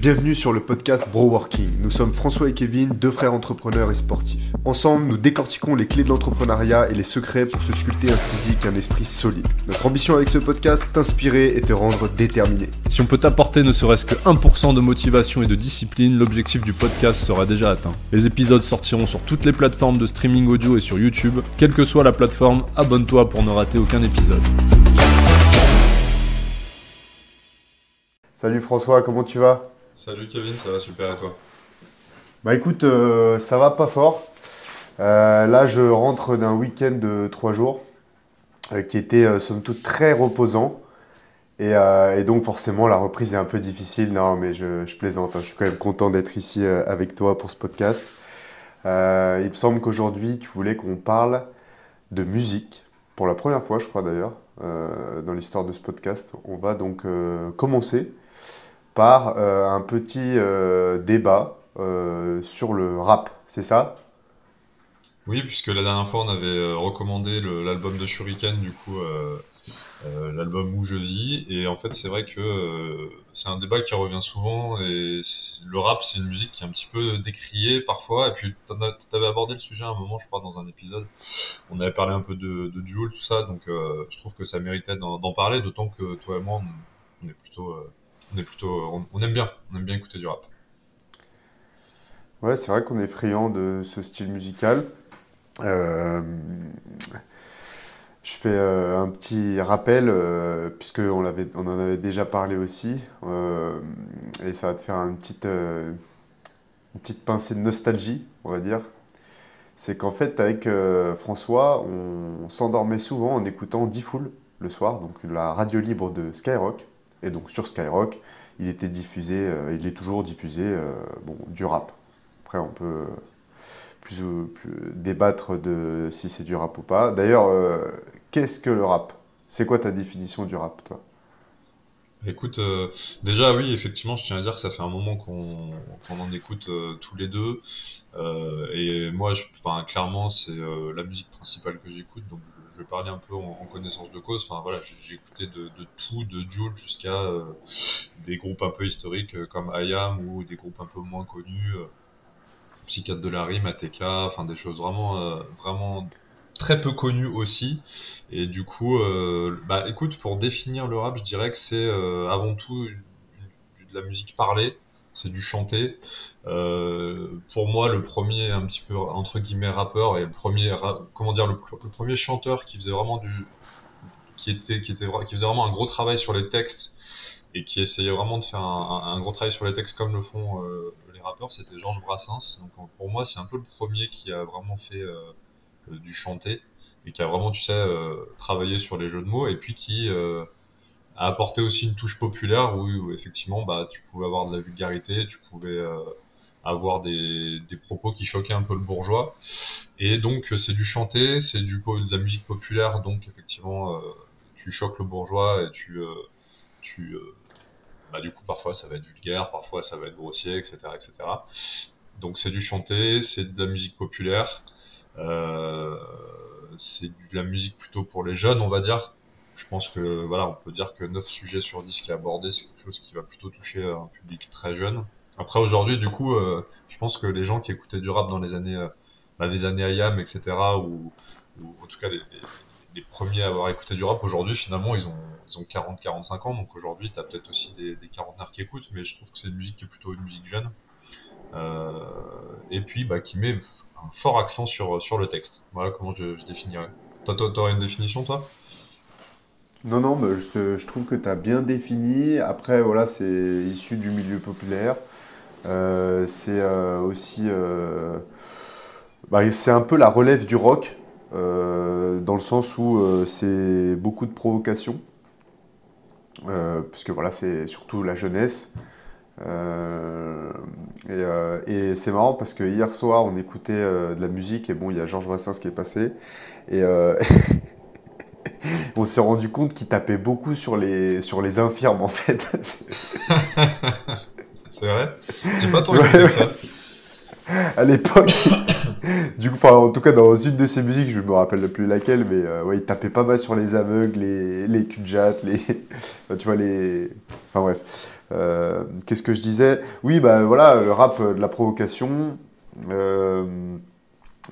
Bienvenue sur le podcast Bro Working. Nous sommes François et Kevin, deux frères entrepreneurs et sportifs. Ensemble, nous décortiquons les clés de l'entrepreneuriat et les secrets pour se sculpter un physique et un esprit solide. Notre ambition avec ce podcast, t'inspirer et te rendre déterminé. Si on peut t'apporter ne serait-ce que 1% de motivation et de discipline, l'objectif du podcast sera déjà atteint. Les épisodes sortiront sur toutes les plateformes de streaming audio et sur YouTube. Quelle que soit la plateforme, abonne-toi pour ne rater aucun épisode. Salut François, comment tu vas ? Salut Kevin, ça va super et toi ? Bah écoute, ça va pas fort. Là, je rentre d'un week-end de 3 jours qui était somme toute très reposant. Et donc forcément, la reprise est un peu difficile. Non, mais je plaisante, hein. Je suis quand même content d'être ici avec toi pour ce podcast. Il me semble qu'aujourd'hui, tu voulais qu'on parle de musique. Pour la première fois, je crois d'ailleurs, dans l'histoire de ce podcast. On va donc commencer par un petit débat sur le rap, c'est ça ? Oui, puisque la dernière fois on avait recommandé l'album de Shuriken, du coup l'album Où je vis, et en fait c'est vrai que c'est un débat qui revient souvent, et le rap c'est une musique qui est un petit peu décriée parfois, et puis t'avais abordé le sujet à un moment je crois dans un épisode, on avait parlé un peu de Jul, tout ça, donc je trouve que ça méritait d'en parler, d'autant que toi et moi on est plutôt... on aime bien écouter du rap. Ouais, c'est vrai qu'on est friand de ce style musical. Euh, je fais un petit rappel, puisqu'on on en avait déjà parlé aussi, et ça va te faire une petite pincée de nostalgie, on va dire. C'est qu'en fait, avec François, on s'endormait souvent en écoutant D-Fool le soir, donc la radio libre de Skyrock. Et donc sur Skyrock, il était diffusé, il est toujours diffusé, du rap. Après, on peut plus débattre de si c'est du rap ou pas. D'ailleurs, qu'est-ce que le rap ? C'est quoi ta définition du rap, toi ? Écoute, déjà oui, effectivement, je tiens à dire que ça fait un moment qu'on en écoute tous les deux. Et moi, enfin, clairement, c'est la musique principale que j'écoute, donc je vais parler un peu en connaissance de cause. Enfin voilà, j'ai écouté de tout, de Jul jusqu'à des groupes un peu historiques comme IAM ou des groupes un peu moins connus, Psychiatre de la Rime, ATK, enfin des choses vraiment très peu connues aussi. Et du coup, bah écoute, pour définir le rap, je dirais que c'est avant tout de la musique parlée, c'est du chanté. Pour moi, le premier un petit peu entre guillemets rappeur et le premier comment dire le premier chanteur qui faisait vraiment qui faisait vraiment un gros travail sur les textes et qui essayait vraiment de faire un gros travail sur les textes comme le font les rappeurs, c'était Georges Brassens. Donc pour moi, c'est un peu le premier qui a vraiment fait du chanté et qui a vraiment, tu sais, travaillé sur les jeux de mots et puis qui a apporté aussi une touche populaire où effectivement, bah, tu pouvais avoir de la vulgarité, tu pouvais avoir des propos qui choquaient un peu le bourgeois. Et donc c'est du chanté, c'est de la musique populaire, donc effectivement tu choques le bourgeois et tu bah, du coup parfois ça va être vulgaire, parfois ça va être grossier, etc., etc. Donc c'est du chanté, c'est de la musique populaire, euh, c'est de la musique plutôt pour les jeunes, on va dire. Je pense que voilà, on peut dire que 9 sujets sur 10 qui est abordé, c'est quelque chose qui va plutôt toucher un public très jeune. Après aujourd'hui, du coup, je pense que les gens qui écoutaient du rap dans les années IAM, etc., ou en tout cas les premiers à avoir écouté du rap, aujourd'hui, finalement, ils ont 40-45 ans, donc aujourd'hui, t'as peut-être aussi des quarantenaires qui écoutent, mais je trouve que c'est une musique qui est plutôt une musique jeune, euh, et puis bah, qui met un fort accent sur le texte. Voilà comment je définirais. Toi, t'aurais une définition, toi? Non, non, mais je trouve que tu as bien défini. Après, voilà, c'est issu du milieu populaire. C'est aussi... c'est un peu la relève du rock, dans le sens où c'est beaucoup de provocation, puisque voilà, c'est surtout la jeunesse. Et c'est marrant parce que hier soir, on écoutait de la musique, et bon, il y a Georges Brassens qui est passé, et on s'est rendu compte qu'il tapait beaucoup sur les infirmes, en fait. C'est vrai? J'ai pas tant Ouais, écouté que ouais. ça. À l'époque, du coup, enfin, en tout cas, dans une de ses musiques, je me rappelle plus laquelle, mais ouais, il tapait pas mal sur les aveugles, les cul-de-jatte, enfin, tu vois, les... Enfin bref. Qu'est-ce que je disais? Oui, bah voilà, le rap de la provocation, euh,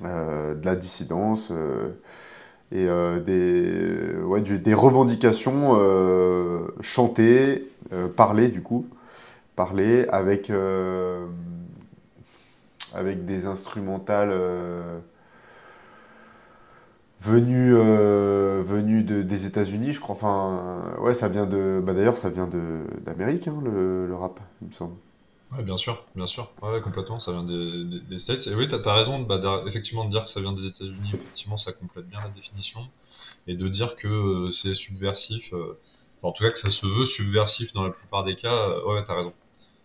de la dissidence et ouais, des revendications chantées, parlées du coup, parlées avec des instrumentales venues des États-Unis, je crois. Enfin, ouais, ça vient bah d'ailleurs, ça vient d'Amérique, hein, le rap, il me semble. Ouais, bien sûr, bien sûr. Ouais, complètement, ça vient des States. Et oui, t'as raison, bah, effectivement, de dire que ça vient des États-Unis, effectivement, ça complète bien la définition. Et de dire que c'est subversif, enfin, en tout cas que ça se veut subversif dans la plupart des cas, ouais, t'as raison.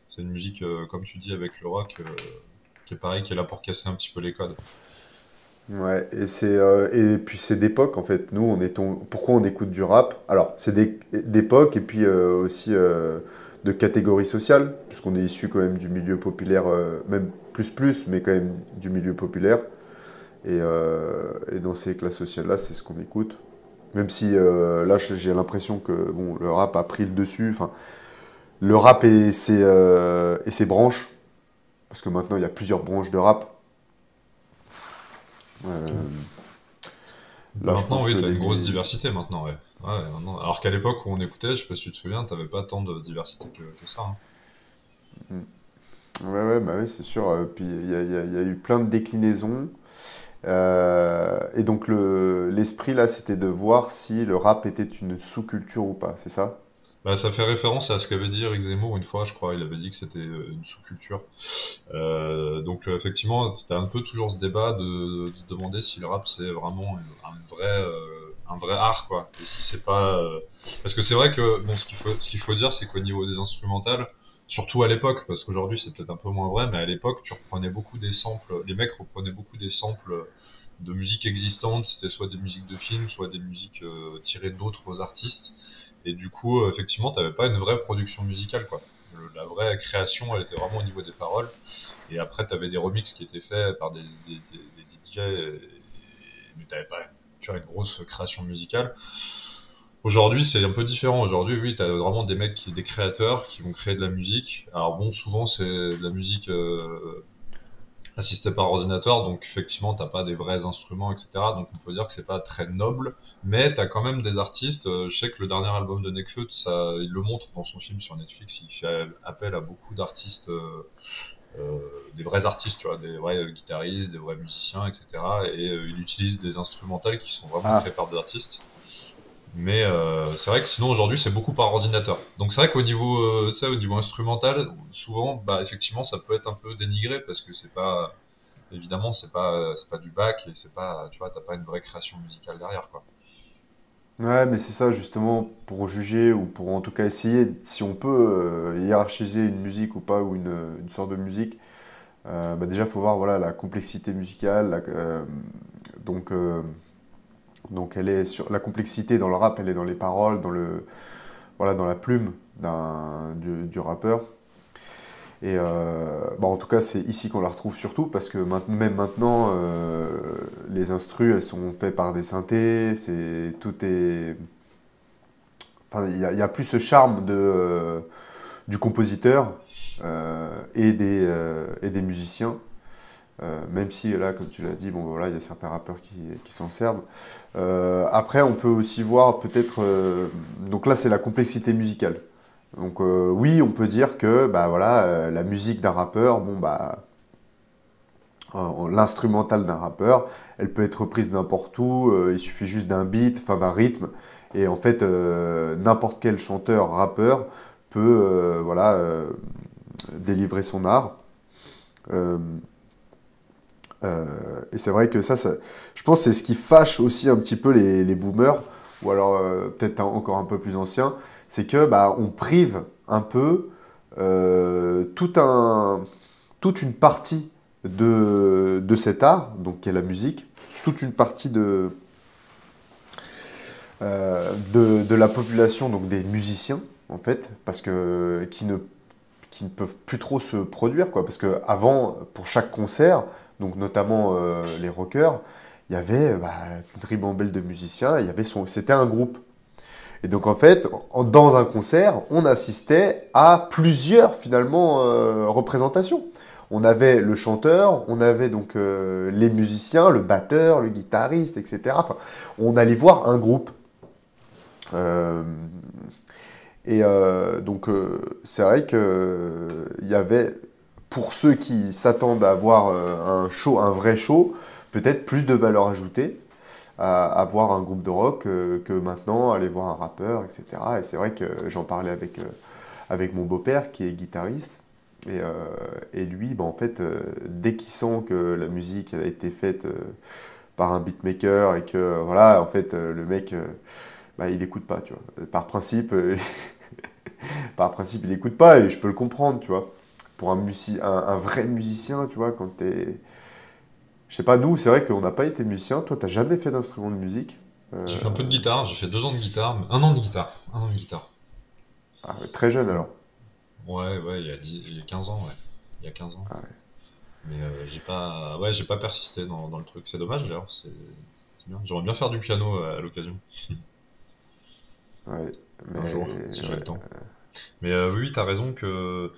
C'est une musique, comme tu dis, avec le rock, qui est pareil, qui est là pour casser un petit peu les codes. Ouais, et puis c'est d'époque en fait. Nous, pourquoi on écoute du rap? Alors, c'est d'époque et puis aussi de catégorie sociale, puisqu'on est issu quand même du milieu populaire, même plus, mais quand même du milieu populaire. Et dans ces classes sociales-là, c'est ce qu'on écoute. Même si là, j'ai l'impression que bon, le rap a pris le dessus. Enfin, le rap et ses branches, parce que maintenant il y a plusieurs branches de rap. Euh, Bah, Là, je maintenant, pense oui, que t'as une grosse diversité maintenant, ouais. Ouais, maintenant. Alors qu'à l'époque où on écoutait, je sais pas si tu te souviens, t'avais pas tant de diversité que ça, hein. Ouais, ouais, bah oui, c'est sûr. Puis il y a eu plein de déclinaisons. Et donc l'esprit là, c'était de voir si le rap était une sous-culture ou pas, c'est ça? Bah, ça fait référence à ce qu'avait dit Eric Zemmour une fois, je crois. Il avait dit que c'était une sous-culture. Donc effectivement, c'était un peu toujours ce débat de se demander si le rap c'est vraiment un vrai art, quoi. Et si c'est pas parce que c'est vrai que bon, ce qu'il faut dire, c'est qu'au niveau des instrumentales, surtout à l'époque, parce qu'aujourd'hui c'est peut-être un peu moins vrai, mais à l'époque tu reprenais beaucoup des samples, les mecs reprenaient beaucoup des samples de musiques existantes, c'était soit des musiques de films, soit des musiques tirées d'autres artistes. Et du coup, effectivement, t'avais pas une vraie production musicale, quoi. La vraie création, elle était vraiment au niveau des paroles. Et après, tu avais des remixes qui étaient faits par des DJ, mais tu pas tu vois, une grosse création musicale. Aujourd'hui, c'est un peu différent. Aujourd'hui, oui, tu as vraiment des créateurs qui vont créer de la musique. Alors bon, souvent, c'est de la musique assistée par ordinateur, donc effectivement, t'as pas des vrais instruments, etc. Donc on peut dire que c'est pas très noble, mais tu as quand même des artistes. Je sais que le dernier album de Nekfeu, ça, il le montre dans son film sur Netflix, il fait appel à beaucoup d'artistes euh, des vrais artistes, tu vois, des vrais guitaristes, des vrais musiciens, etc. Et il utilise des instrumentales qui sont vraiment Ah, créées par des artistes. Mais c'est vrai que sinon aujourd'hui c'est beaucoup par ordinateur. Donc c'est vrai qu'au niveau, ça, au niveau instrumental, souvent, bah effectivement, ça peut être un peu dénigré parce que c'est pas, évidemment, c'est pas du bac et c'est pas, tu vois, t'as pas une vraie création musicale derrière, quoi. ouais, mais c'est ça justement pour juger ou pour en tout cas essayer si on peut hiérarchiser une musique ou pas ou une sorte de musique. Bah déjà, il faut voir voilà la complexité musicale. Donc euh, donc elle est sur la complexité dans le rap, elle est dans les paroles, voilà dans la plume du rappeur. Et bah, en tout cas, c'est ici qu'on la retrouve surtout parce que même maintenant, les instrus, elles sont faites par des synthés. Tout est. Enfin, il y a plus ce charme du compositeur et des musiciens. Même si là, comme tu l'as dit, bon voilà, il y a certains rappeurs qui s'en servent. Après, on peut aussi voir peut-être. Donc là, c'est la complexité musicale. Donc oui, on peut dire que bah voilà, la musique d'un rappeur, bon bah l'instrumental d'un rappeur, elle peut être reprise n'importe où. Il suffit juste d'un beat, enfin d'un rythme, et en fait n'importe quel chanteur, rappeur peut voilà délivrer son art. Euh, et c'est vrai que je pense que c'est ce qui fâche aussi un petit peu les boomers, ou alors peut-être encore un peu plus anciens, c'est que bah, on prive un peu euh, tout un, toute une partie de cet art, donc qui est la musique, toute une partie de la population, donc des musiciens, en fait, parce que qui ne peuvent plus trop se produire, quoi. Parce qu'avant, pour chaque concert, donc notamment les rockers, il y avait bah, une ribambelle de musiciens, c'était un groupe. Et donc en fait, dans un concert, on assistait à plusieurs finalement représentations. On avait le chanteur, on avait donc les musiciens, le batteur, le guitariste, etc. Enfin, on allait voir un groupe. Euh, c'est vrai que il y avait, pour ceux qui s'attendent à avoir un show, un vrai show, peut-être plus de valeur ajoutée à voir un groupe de rock que maintenant aller voir un rappeur, etc. Et c'est vrai que j'en parlais avec mon beau-père qui est guitariste. Et, euh, et lui, bah, en fait, dès qu'il sent que la musique elle a été faite par un beatmaker et que voilà, en fait, le mec, bah, il écoute pas, tu vois. Par principe, il écoute pas et je peux le comprendre, tu vois. Pour un vrai musicien, tu vois, quand t'es. Je sais pas, nous, c'est vrai qu'on n'a pas été musicien. Toi, t'as jamais fait d'instrument de musique. J'ai Euh, fait un peu de guitare, j'ai fait 2 ans de guitare, un an de guitare, un an de guitare. ouais, très jeune Mm. alors. Ouais, ouais, il y a 15 ans, ouais. Il y a 15 ans. Ah ouais, Mais j'ai pas persisté dans le truc. C'est dommage d'ailleurs, c'est bien. J'aimerais bien faire du piano à l'occasion, ouais, un jour, mais si j'ai le ouais. temps. Mais oui, t'as raison que.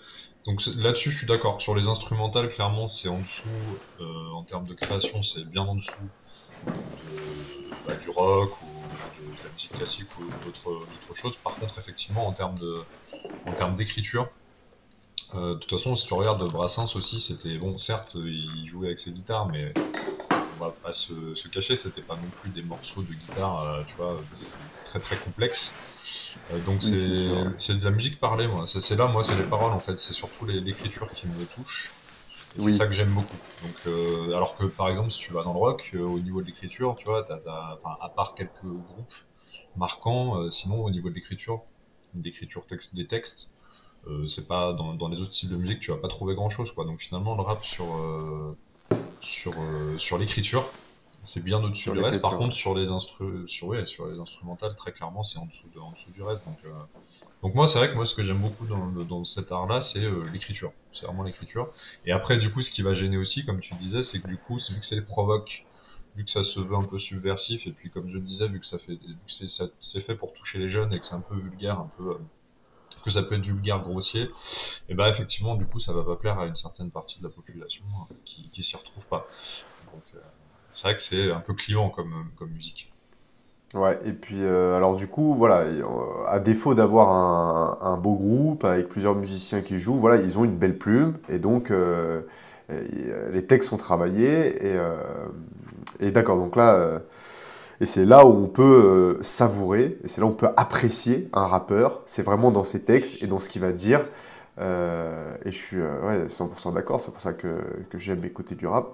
Donc là-dessus, je suis d'accord. Sur les instrumentales, clairement, c'est en dessous. En termes de création, c'est bien en dessous du rock ou de la musique classique ou d'autres choses. Par contre, effectivement, en termes d'écriture, de toute façon, si tu regardes Brassens aussi, c'était bon. Certes, il jouait avec ses guitares, mais on va pas se cacher, c'était pas non plus des morceaux de guitare, tu vois, très très complexes. Donc Oui, c'est sûr. c'est de la musique parlée, moi. C'est là, moi, c'est les paroles en fait. C'est surtout l'écriture qui me touche. Et c'est Oui, ça que j'aime beaucoup. Donc, alors que par exemple, si tu vas dans le rock, au niveau de l'écriture, tu vois, enfin, à part quelques groupes marquants, sinon au niveau de l'écriture des textes, c'est pas dans les autres styles de musique, tu vas pas trouver grand chose, quoi. Donc finalement, le rap sur l'écriture, c'est bien au-dessus sur du reste. Par l'écriture, contre, ouais. sur les instrumentales, très clairement, c'est en dessous du reste. Donc moi, c'est vrai que moi, ce que j'aime beaucoup dans cet art-là, c'est l'écriture. C'est vraiment l'écriture. Et après, du coup, ce qui va gêner aussi, comme tu disais, c'est que du coup, vu que c'est provoque, vu que ça se veut un peu subversif, et puis comme je le disais, vu que c'est fait pour toucher les jeunes et que c'est un peu vulgaire, que ça peut être vulgaire, grossier, et bah effectivement, du coup, ça va pas plaire à une certaine partie de la population qui s'y retrouve pas. Donc c'est vrai que c'est un peu clivant comme musique. Ouais, et puis alors du coup, voilà, à défaut d'avoir un beau groupe avec plusieurs musiciens qui jouent, voilà, ils ont une belle plume et donc les textes sont travaillés et d'accord, donc là, et c'est là où on peut savourer, et c'est là où on peut apprécier un rappeur, c'est vraiment dans ses textes et dans ce qu'il va dire. Et je suis ouais, 100% d'accord, c'est pour ça que j'aime écouter du rap.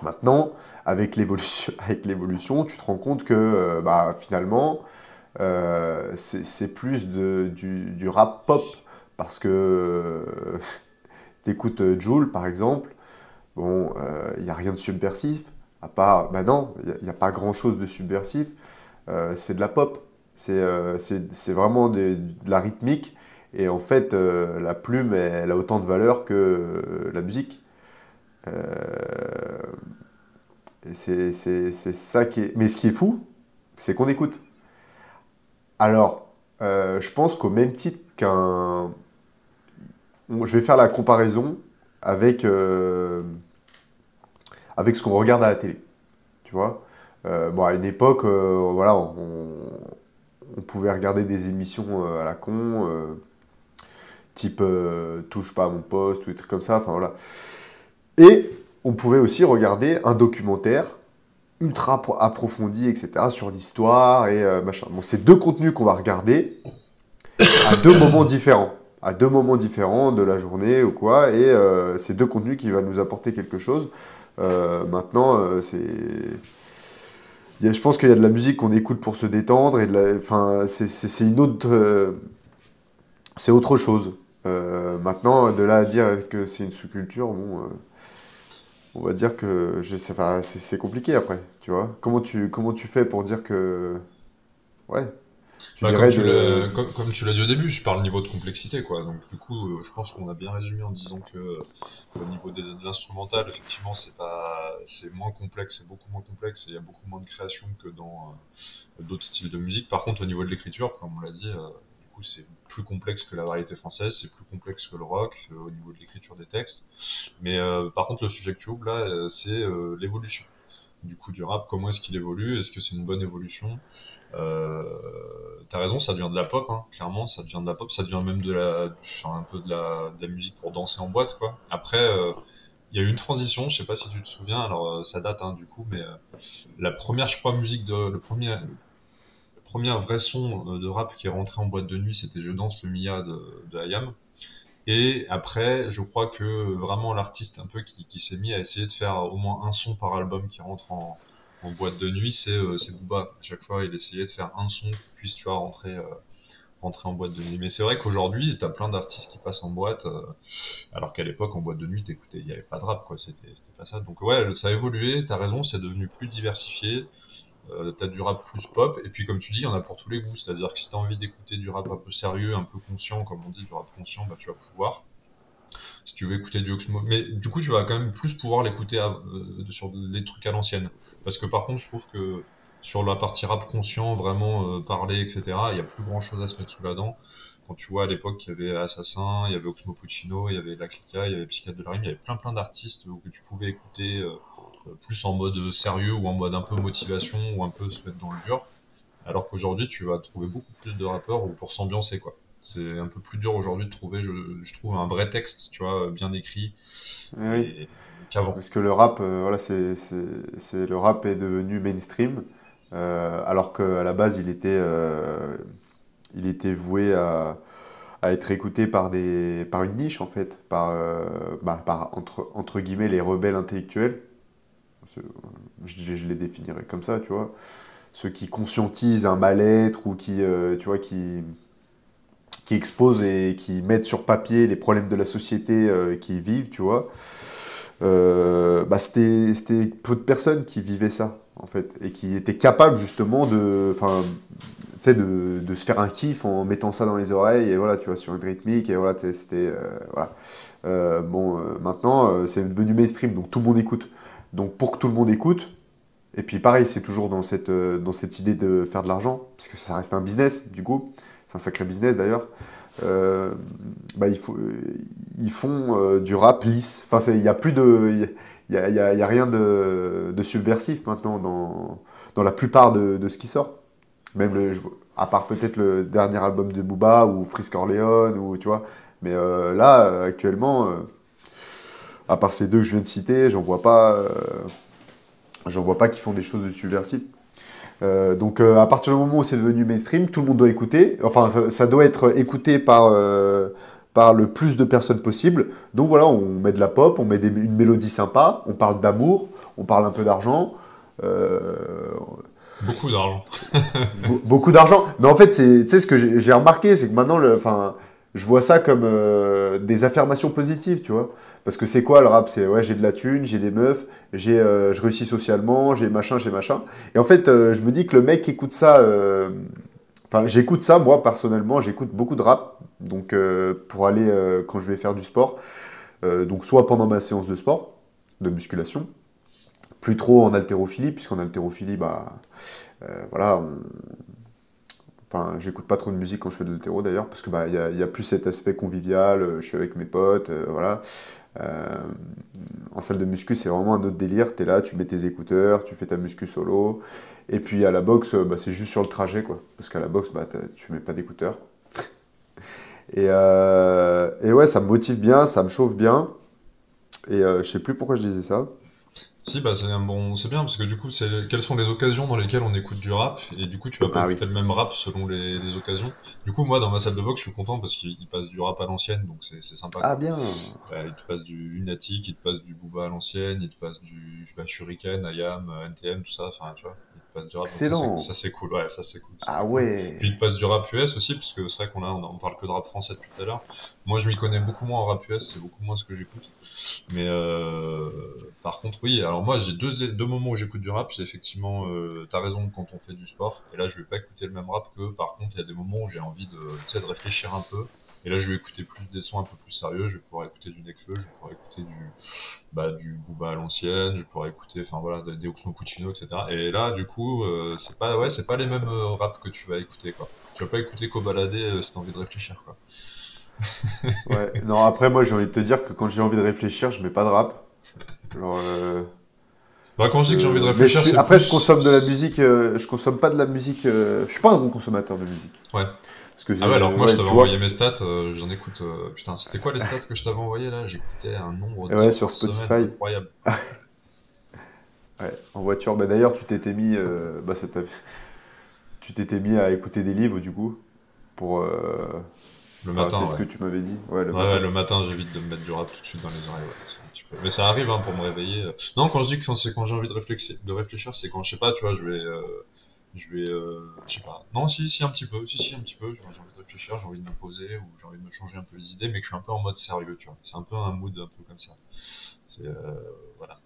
Maintenant, avec l'évolution, tu te rends compte que bah, finalement, c'est plus du rap pop. Parce que t'écoutes Jul, par exemple, bon, il n'y a rien de subversif. À part, bah non, il n'y a pas grand-chose de subversif. C'est de la pop. C'est vraiment de la rythmique. Et en fait, la plume, elle a autant de valeur que la musique. Euh, Et c'est ça qui est. Mais ce qui est fou, c'est qu'on écoute. Alors, je pense qu'au même titre qu'un. Je vais faire la comparaison avec, avec ce qu'on regarde à la télé. Tu vois. Bon, à une époque, voilà, on pouvait regarder des émissions à la con, type Touche pas à mon poste ou des trucs comme ça. Enfin voilà. Et on pouvait aussi regarder un documentaire ultra approfondi, etc., sur l'histoire et machin. Bon, c'est deux contenus qu'on va regarder à deux moments différents. À deux moments différents de la journée ou quoi. Et c'est deux contenus qui vont nous apporter quelque chose. Maintenant, je pense qu'il y a de la musique qu'on écoute pour se détendre. Enfin, c'est une autre. C'est autre chose. Maintenant, de là à dire que c'est une sous-culture, bon. On va dire que enfin, c'est compliqué après, tu vois. Comment tu fais pour dire que. Ouais. tu dirais de... Comme tu l'as dit au début, je parle niveau de complexité, quoi. Donc, du coup, je pense qu'on a bien résumé en disant que au niveau de l'instrumental, effectivement, c'est moins complexe, c'est beaucoup moins complexe, et il y a beaucoup moins de création que dans d'autres styles de musique. Par contre, au niveau de l'écriture, comme on l'a dit, du coup, c'est plus complexe que la variété française, c'est plus complexe que le rock au niveau de l'écriture des textes. Mais par contre, le sujet que tu ouvres là, c'est l'évolution du coup du rap. Comment est-ce qu'il évolue? Est-ce que c'est une bonne évolution? Euh, T'as raison, ça devient de la pop, hein. Clairement, ça devient de la pop, ça devient même enfin, un peu de la musique pour danser en boîte, quoi. Après, il y a eu une transition, je sais pas si tu te souviens, alors ça date, hein, du coup, mais la première, je crois, le premier vrai son de rap qui est rentré en boîte de nuit, c'était Je danse le Mia de IAM. Et après, je crois que vraiment l'artiste un peu qui s'est mis à essayer de faire au moins un son par album qui rentre en boîte de nuit, c'est Booba. À chaque fois, il essayait de faire un son qui puisse, tu vois, rentrer en boîte de nuit. Mais c'est vrai qu'aujourd'hui, t'as plein d'artistes qui passent en boîte, alors qu'à l'époque, en boîte de nuit, t'écoutais, il n'y avait pas de rap, quoi. C'était pas ça. Donc ouais, ça a évolué. T'as raison, c'est devenu plus diversifié. T'as du rap plus pop, et puis comme tu dis, il y en a pour tous les goûts. C'est-à-dire que si t'as envie d'écouter du rap un peu sérieux, un peu conscient, comme on dit, du rap conscient, bah tu vas pouvoir. Si tu veux écouter du Oxmo, mais du coup, tu vas quand même plus pouvoir l'écouter sur des trucs à l'ancienne. Parce que par contre, je trouve que sur la partie rap conscient, vraiment parler, etc., il y a plus grand chose à se mettre sous la dent. Quand tu vois à l'époque, il y avait Assassin, il y avait Oxmo Puccino, il y avait La Clica, il y avait Psychiatre de la Rime, il y avait plein d'artistes que tu pouvais écouter plus en mode sérieux ou en mode un peu motivation ou un peu se mettre dans le dur. Alors qu'aujourd'hui, tu vas trouver beaucoup plus de rappeurs pour s'ambiancer, quoi. C'est un peu plus dur aujourd'hui de trouver, je trouve, un vrai texte, tu vois, bien écrit, Oui, oui. et qu'avant. Parce que le rap, voilà, le rap est devenu mainstream, alors qu'à la base, il était voué à être écouté par une niche, en fait, entre guillemets, les rebelles intellectuels. C'est- je les définirais comme ça, tu vois. Ceux qui conscientisent un mal-être ou tu vois, qui exposent et qui mettent sur papier les problèmes de la société qu'ils vivent, tu vois. C'était peu de personnes qui vivaient ça, en fait, et qui étaient capables justement enfin, tu sais, de se faire un kiff en mettant ça dans les oreilles, et voilà, tu vois, sur une rythmique, et voilà, voilà. Maintenant, c'est devenu mainstream, donc tout le monde écoute. Donc pour que tout le monde écoute, et puis pareil, c'est toujours dans cette idée de faire de l'argent, parce que ça reste un business, du coup, c'est un sacré business d'ailleurs. euh, bah, ils font du rap lisse. Enfin, il n'y a plus de, il y a rien de subversif maintenant dans la plupart de ce qui sort. Même à part peut-être le dernier album de Booba ou Frisk Orleans ou tu vois. Mais là, actuellement, à part ces deux que je viens de citer, j'en vois pas qui font des choses de subversif. À partir du moment où c'est devenu mainstream, tout le monde doit écouter. Enfin, ça doit être écouté par le plus de personnes possible. Donc voilà, on met de la pop, on met une mélodie sympa, on parle d'amour, on parle un peu d'argent. euh, Beaucoup d'argent. Beaucoup d'argent. Mais en fait, tu sais, ce que j'ai remarqué, c'est que maintenant, enfin, je vois ça comme des affirmations positives, tu vois. Parce que c'est quoi le rap? C'est ouais, j'ai de la thune, j'ai des meufs, je réussis socialement, j'ai machin, j'ai machin. Et en fait, je me dis que le mec qui écoute ça, enfin, j'écoute ça, moi, personnellement, j'écoute beaucoup de rap. Donc, pour aller, quand je vais faire du sport, donc soit pendant ma séance de sport, de musculation, plus trop en haltérophilie, puisqu'en haltérophilie, bah, voilà, enfin, j'écoute pas trop de musique quand je fais de l'haltéro d'ailleurs, parce que bah, il y a plus cet aspect convivial, je suis avec mes potes, voilà. Euh, En salle de muscu, c'est vraiment un autre délire. Tu es là, tu mets tes écouteurs, tu fais ta muscu solo. Et puis à la boxe, bah, c'est juste sur le trajet, quoi. Parce qu'à la boxe, bah, tu mets pas d'écouteurs. Et ouais, ça me motive bien, ça me chauffe bien. Et je sais plus pourquoi je disais ça. Si, bah c'est bien parce que du coup, quelles sont les occasions dans lesquelles on écoute du rap, et du coup, tu vas pas Ah oui. écouter le même rap selon les occasions. Du coup, moi, dans ma salle de boxe, je suis content parce qu'il passe du rap à l'ancienne, donc c'est sympa, Ah quoi. bien. Il te passe du Lunatic, il te passe du Booba à l'ancienne, il te passe du Shuriken, IAM, NTM, tout ça, enfin, tu vois. te passe du rap, donc Excellent. ça c'est cool, ouais, ça c'est cool, c'est Ah cool. Puis il ouais. te passe du rap US aussi, parce que c'est vrai on parle que de rap français depuis tout à l'heure. Moi je m'y connais beaucoup moins en rap US, c'est beaucoup moins ce que j'écoute. Mais par contre, oui, alors moi j'ai deux moments où j'écoute du rap, c'est effectivement, t'as raison, quand on fait du sport, et là je vais pas écouter le même rap que, par contre, il y a des moments où j'ai envie de, tu sais, de réfléchir un peu, et là je vais écouter plus des sons un peu plus sérieux, je vais pouvoir écouter du Nekfeu, je vais pouvoir écouter du Booba à l'ancienne, je pourrais écouter, enfin voilà, des Oxmo Puccino, etc. Et là, du coup, c'est pas les mêmes rap que tu vas écouter, quoi. Tu vas pas écouter Kobalade si t'as envie de réfléchir, quoi. Ouais. Non, après, moi, j'ai envie de te dire que quand j'ai envie de réfléchir, je mets pas de rap. Genre, Bah, quand je dis que j'ai envie de Mais réfléchir, c'est après, je consomme de la plus. musique. Je consomme pas de la musique. Je suis pas un bon consommateur de musique. Ouais. Parce que, Ah ouais, alors que moi, je ouais, t'avais tu envoyé vois, mes stats, j'en écoute. Putain, c'était quoi les stats que je t'avais envoyé là? J'écoutais un nombre ouais, d'heures sur par semaine Spotify. incroyable. Ouais. Ouais, en voiture. Bah, d'ailleurs, tu t'étais mis, bah, tu t'étais mis à écouter des livres, du coup, pour. Le Enfin, c'est matin, ce ouais. que tu m'avais dit. Ouais, le Ouais, ouais, matin. le matin, j'évite de me mettre du rap tout de suite dans les oreilles, ouais, c'est un petit peu. Mais ça arrive, hein, pour me réveiller. Non, quand je dis que c'est quand j'ai envie de réfléchir, c'est quand, je sais pas, tu vois, je sais pas. Non, si, un petit peu, si, un petit peu. J'ai envie de réfléchir, j'ai envie de me poser, ou j'ai envie de me changer un peu les idées, mais que je suis un peu en mode sérieux, tu vois. C'est un peu un mood un peu comme ça. C'est, voilà.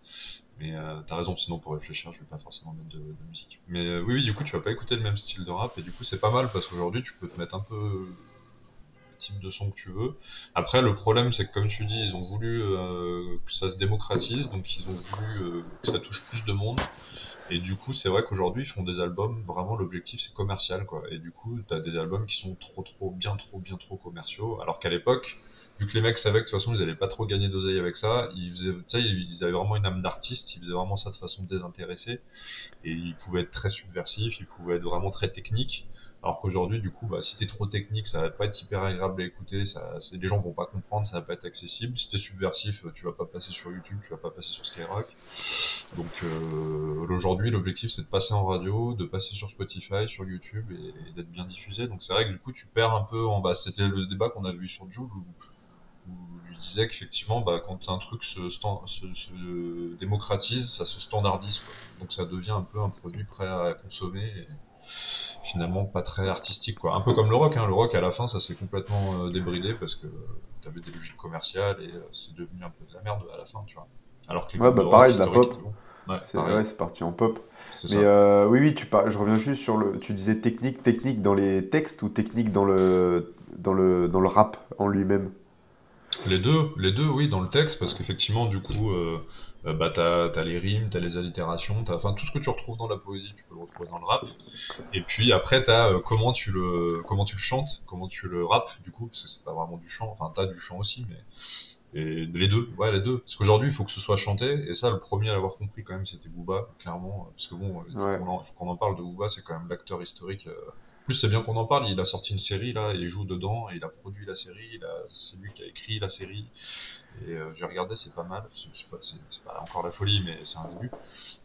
Mais t'as raison, sinon pour réfléchir, je vais pas forcément mettre de musique. Mais oui, du coup, tu vas pas écouter le même style de rap, et du coup, c'est pas mal parce qu'aujourd'hui, tu peux te mettre un peu le type de son que tu veux. Après, le problème, c'est que comme tu dis, ils ont voulu que ça se démocratise, donc ils ont voulu que ça touche plus de monde. Et du coup, c'est vrai qu'aujourd'hui, ils font des albums, vraiment, l'objectif, c'est commercial, quoi. Et du coup, t'as des albums qui sont bien trop commerciaux, alors qu'à l'époque, vu que les mecs savaient que de toute façon, ils allaient pas trop gagner d'oseille avec ça, ils faisaient, tu sais, ils avaient vraiment une âme d'artiste, ils faisaient vraiment ça de façon désintéressée, et il pouvait être très subversif, il pouvait être vraiment très technique. Alors qu'aujourd'hui, du coup, bah, si t'es trop technique, ça va pas être hyper agréable à écouter, les gens vont pas comprendre, ça va pas être accessible. Si t'es subversif, tu vas pas passer sur YouTube, tu vas pas passer sur Skyrock. Donc aujourd'hui, l'objectif c'est de passer en radio, de passer sur Spotify, sur YouTube et d'être bien diffusé. Donc c'est vrai que du coup, tu perds un peu en bas. C'était le débat qu'on avait eu sur Joule où il disait qu'effectivement, bah, quand un truc se démocratise, ça se standardise, quoi. Donc ça devient un peu un produit prêt à consommer et finalement pas très artistique, quoi. Un peu comme le rock, hein. Le rock à la fin ça s'est complètement débridé parce que t'avais des logiques commerciales et c'est devenu un peu de la merde à la fin, tu vois. Alors que les Ouais, groupes bah de rock pareil, de la historiques pop. étaient bons. Ouais, C'est pareil, ouais, c'est parti en pop. c'est Mais ça. oui, oui, je reviens juste sur le. Tu disais technique dans les textes ou technique dans le rap en lui-même. Les deux, oui, dans le texte, parce qu'effectivement, du coup, bah, t'as les rimes, t'as les allitérations, enfin, tout ce que tu retrouves dans la poésie, tu peux le retrouver dans le rap. Et puis après, t'as comment tu le chantes, comment tu le rappes, du coup, parce que c'est pas vraiment du chant, enfin, t'as du chant aussi, mais et les deux, ouais, les deux. Parce qu'aujourd'hui, il faut que ce soit chanté, et ça, le premier à l'avoir compris quand même, c'était Booba, clairement. Parce que bon, Ouais, faut qu'on en parle de Booba, c'est quand même l'acteur historique. En plus, c'est bien qu'on en parle, il a sorti une série là, il joue dedans, et il a produit la série, c'est lui qui a écrit la série, et j'ai regardé, c'est pas mal. C'est pas encore la folie, mais c'est un début.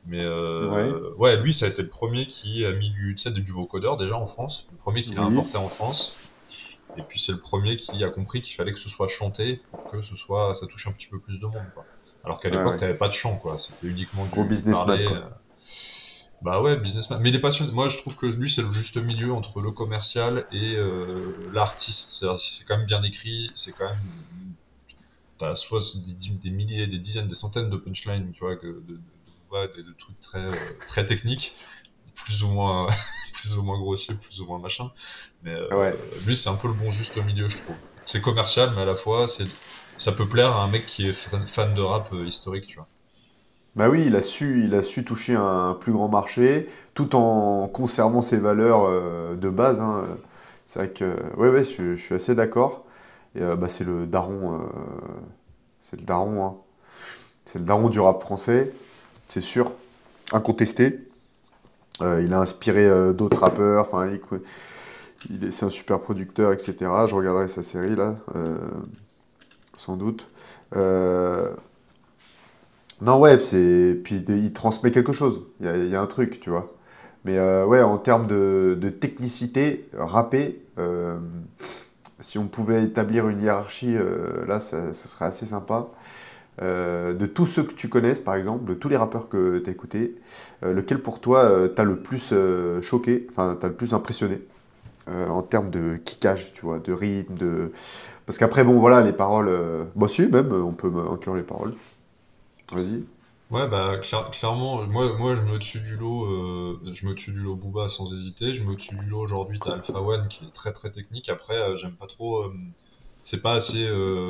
Mais ouais, ouais, lui, ça a été le premier qui a mis tu sais, du vocodeur déjà en France, le premier qui l'a oui, importé en France. Et puis c'est le premier qui a compris qu'il fallait que ce soit chanté pour que ça touche un petit peu plus de monde, quoi. Alors qu'à ouais, l'époque, ouais. t'avais pas de chant, quoi. C'était uniquement Gros du businessman, parler. quoi. Bah ouais, businessman. Mais il est passionné. Moi, je trouve que lui, c'est le juste milieu entre le commercial et l'artiste. C'est quand même bien écrit. C'est quand même. T'as soit des milliers, des dizaines, des centaines de punchlines, tu vois, ouais, de trucs très techniques, plus ou moins, plus ou moins grossiers, plus ou moins machin. Mais Ouais. lui, c'est un peu le bon juste milieu, je trouve. C'est commercial, mais à la fois, ça peut plaire à un mec qui est fan de rap historique, tu vois. Bah oui, il a su toucher un plus grand marché tout en conservant ses valeurs de base, hein. C'est vrai que, ouais, ouais, je suis assez d'accord. Et bah, c'est le daron, hein. C'est le daron du rap français, c'est sûr, incontesté. Il a inspiré d'autres rappeurs, enfin, c'est un super producteur, etc. Je regarderai sa série là, sans doute. Euh, non, ouais, puis il transmet quelque chose. Il y a un truc, tu vois. Mais ouais, en termes de technicité, rapper, si on pouvait établir une hiérarchie, là, ça serait assez sympa. de tous ceux que tu connaisses, par exemple, de tous les rappeurs que tu as écoutés, lequel pour toi t'as le plus choqué, enfin t'as le plus impressionné en termes de kickage, tu vois, de rythme, de... Parce qu'après, bon, voilà, les paroles... Bah si, même, on peut inclure les paroles. Vas-y. Ouais, bah clairement, moi je me mets au-dessus du lot, je mets au-dessus du lot Booba sans hésiter. Je mets au-dessus du lot aujourd'hui, t'as Alpha One qui est très très technique. Après, j'aime pas trop, c'est pas assez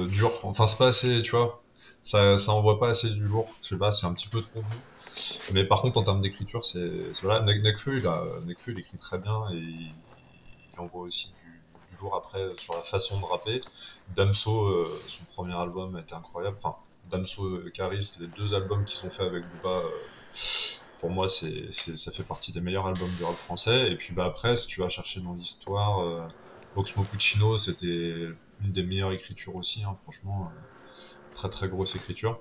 dur. Enfin, c'est pas assez, tu vois, ça envoie pas assez du lourd. Je sais pas, c'est un petit peu trop mou. Mais par contre, en termes d'écriture, voilà, Nekfeu, Nekfeu, il écrit très bien et il envoie aussi du lourd après sur la façon de rapper. Damso, son premier album était incroyable. Enfin, Damso et Caris, les deux albums qui sont faits avec Booba, pour moi, ça fait partie des meilleurs albums du rap français. Et puis bah, après, si tu vas chercher dans l'histoire, Oxmo Puccino, c'était une des meilleures écritures aussi, hein, franchement, très très grosse écriture.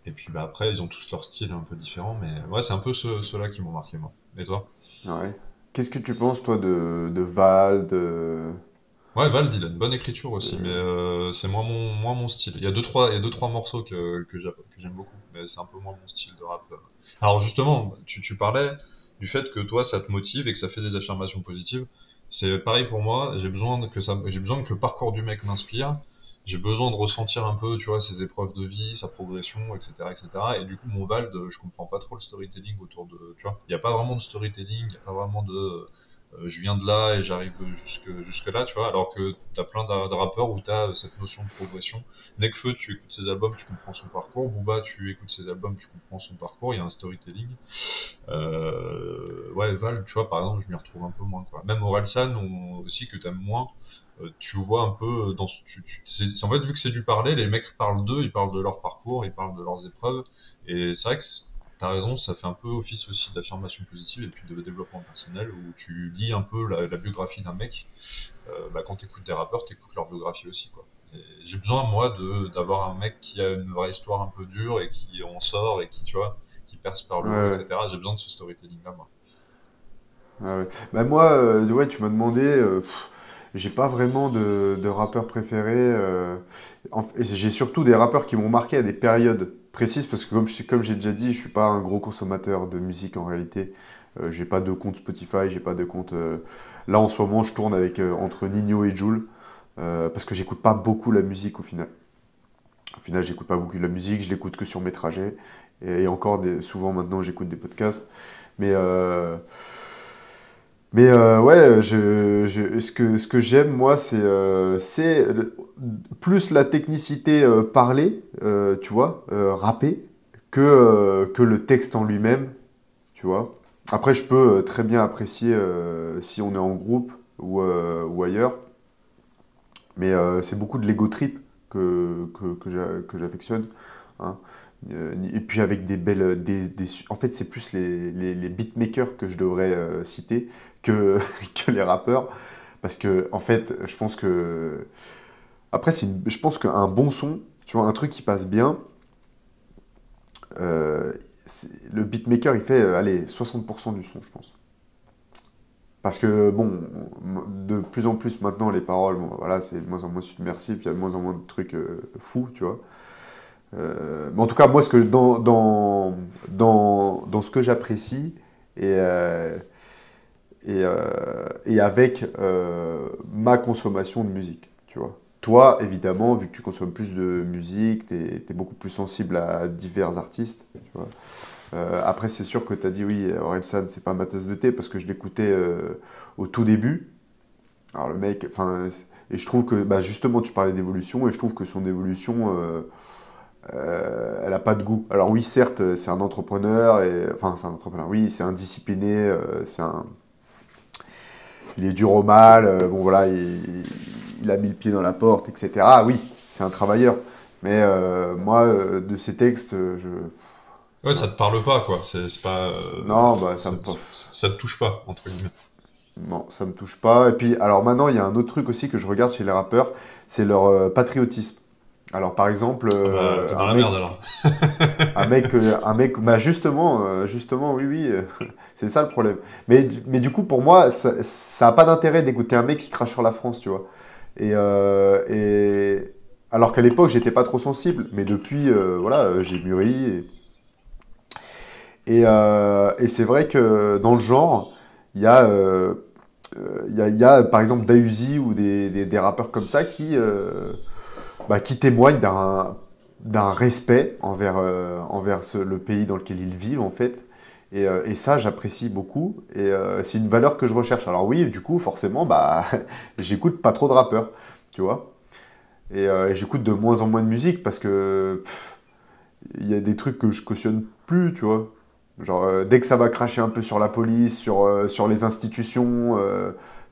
Et puis bah, après, ils ont tous leur style un peu différent, mais ouais, c'est un peu ceux-là qui m'ont marqué, moi. Et toi? Ouais. Qu'est-ce que tu penses, toi, de Val, de... Ouais, Vald, il a une bonne écriture aussi, mais de- c'est moins mon style. Il y a deux, trois morceaux que j'aime beaucoup, mais c'est un peu moins mon style de rap. Alors justement, tu parlais du fait que toi, ça te motive et que ça fait des affirmations positives. C'est pareil pour moi, j'ai besoin que le parcours du mec m'inspire. J'ai besoin de ressentir un peu, tu vois, ses épreuves de vie, sa progression, etc., etc. Et du coup, mon Vald, je comprends pas trop le storytelling autour de, tu vois. Il n'y a pas vraiment de storytelling, il n'y a pas vraiment de je viens de là et j'arrive jusque là, tu vois, alors que t'as plein de rappeurs où t'as cette notion de progression. Nekfeu, tu écoutes ses albums, tu comprends son parcours. Booba, tu écoutes ses albums, tu comprends son parcours. Il y a un storytelling. Ouais, Val, tu vois, par exemple, je m'y retrouve un peu moins, quoi. Même Orelsan, aussi que t'aimes moins, tu vois un peu dans en fait, vu que c'est du parler, les mecs parlent d'eux, ils parlent de leur parcours, ils parlent de leurs épreuves, et c'est vrai que t'as raison, ça fait un peu office aussi d'affirmation positive et puis de développement personnel où tu lis un peu la biographie d'un mec. Bah, quand t'écoutes des rappeurs, t'écoutes leur biographie aussi, quoi. Et j'ai besoin, moi, d'avoir un mec qui a une vraie histoire un peu dure et qui en sort et qui, tu vois, qui perce par Ouais, le haut, ouais. etc. J'ai besoin de ce storytelling-là, moi. Ah ouais. Bah moi, ouais, tu m'as demandé, j'ai pas vraiment de rappeur préféré. J'ai surtout des rappeurs qui m'ont marqué à des périodes précises, parce que comme j'ai déjà dit, je suis pas un gros consommateur de musique en réalité. J'ai pas de compte Spotify, j'ai pas de compte. Là en ce moment, je tourne avec entre Nino et Jul, parce que j'écoute pas beaucoup la musique au final. Au final, j'écoute pas beaucoup de la musique, je l'écoute que sur mes trajets. Et encore, souvent maintenant, j'écoute des podcasts. Mais ouais, ce que j'aime, moi, c'est plus la technicité parlée, tu vois, rappée, que le texte en lui-même, tu vois. Après, je peux très bien apprécier si on est en groupe ou ailleurs, mais c'est beaucoup de l'ego trip que j'affectionne, hein. Et puis avec des belles... en fait, c'est plus les beatmakers que je devrais citer que, que les rappeurs. Parce que, en fait, je pense que... Après, je pense qu'un bon son, tu vois, un truc qui passe bien, euh, le beatmaker, il fait, allez, 60% du son, je pense. Parce que, bon, de plus en plus maintenant, les paroles, bon, voilà, c'est de moins en moins submersif, il y a de moins en moins de trucs fous, tu vois. Mais en tout cas, moi, dans ce que j'apprécie, et, euh, et avec ma consommation de musique, tu vois. Toi, évidemment, vu que tu consommes plus de musique, tu es beaucoup plus sensible à divers artistes, tu vois. Après, c'est sûr que tu as dit oui, Orelsan, c'est pas ma tasse de thé parce que je l'écoutais au tout début. Alors le mec, enfin, et je trouve que, bah, justement, tu parlais d'évolution et je trouve que son évolution, elle n'a pas de goût. Alors oui, certes, c'est un entrepreneur, enfin, c'est un entrepreneur, oui, c'est indiscipliné, il est dur au mal, bon voilà, il a mis le pied dans la porte, etc. Ah oui, c'est un travailleur. Mais moi, de ces textes, Ouais, ça non. te parle pas, quoi. C'est pas, Non, bah ça te touche pas, entre guillemets. non, ça me touche pas. Et puis, alors maintenant, il y a un autre truc aussi que je regarde chez les rappeurs, c'est leur patriotisme. Alors par exemple, Ah bah, t'es dans la merde alors. bah justement, oui, oui, c'est ça le problème. Mais du coup, pour moi, ça a pas d'intérêt d'écouter un mec qui crache sur la France, tu vois. Et Alors qu'à l'époque, j'étais pas trop sensible, mais depuis, voilà, j'ai mûri. Et c'est vrai que dans le genre, il y a, il y a, par exemple Dahuzi ou des rappeurs comme ça qui témoignent d'un respect envers le pays dans lequel ils vivent en fait. Et ça, j'apprécie beaucoup. Et c'est une valeur que je recherche. Alors oui, du coup, forcément, bah, j'écoute pas trop de rappeurs, tu vois. Et j'écoute de moins en moins de musique parce que il y a des trucs que je cautionne plus, tu vois. Genre, dès que ça va cracher un peu sur la police, sur les institutions,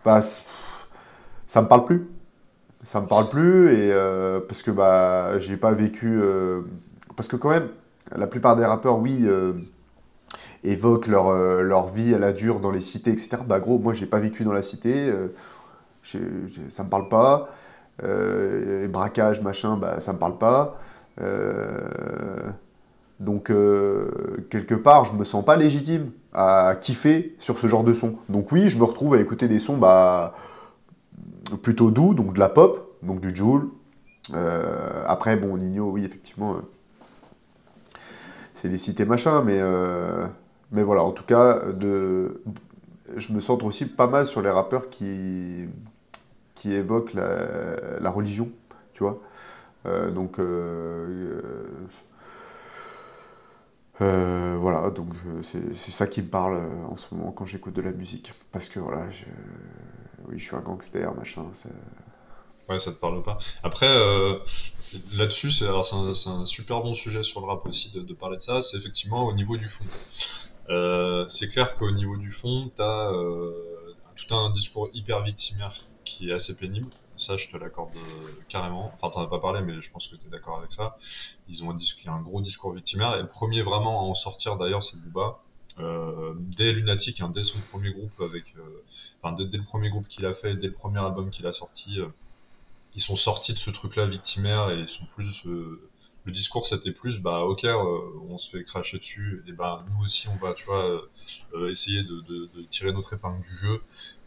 bah, ça me parle plus. Ça me parle plus parce que bah j'ai pas vécu parce que quand même la plupart des rappeurs oui évoquent leur vie à la dure dans les cités etc. Bah gros moi j'ai pas vécu dans la cité ça me parle pas les braquages machin bah ça me parle pas Euh, donc quelque part je me sens pas légitime à kiffer sur ce genre de son donc oui je me retrouve à écouter des sons bah plutôt doux donc de la pop donc du Jul. Après, bon, Nino, oui, effectivement, c'est les cités machin, mais voilà, en tout cas, je me centre aussi pas mal sur les rappeurs qui évoquent la religion, tu vois. Donc, voilà, donc c'est ça qui me parle en ce moment quand j'écoute de la musique. Parce que voilà, oui, je suis un gangster, machin. Ouais, ça te parle pas. Après, là-dessus, c'est un super bon sujet sur le rap aussi de parler de ça. C'est effectivement au niveau du fond. C'est clair qu'au niveau du fond, t'as tout un discours hyper victimaire qui est assez pénible. Ça, je te l'accorde carrément. Enfin, t'en as pas parlé, mais je pense que t'es d'accord avec ça. Il y a un gros discours victimaire. Et le premier vraiment à en sortir, d'ailleurs, c'est Booba. Dès Lunatic, hein, dès son premier groupe enfin, dès le premier groupe qu'il a fait, dès le premier album qu'il a sorti, ils sont sortis de ce truc-là victimaire et ils sont plus le discours c'était plus bah ok on se fait cracher dessus et bah nous aussi on va tu vois essayer de tirer notre épingle du jeu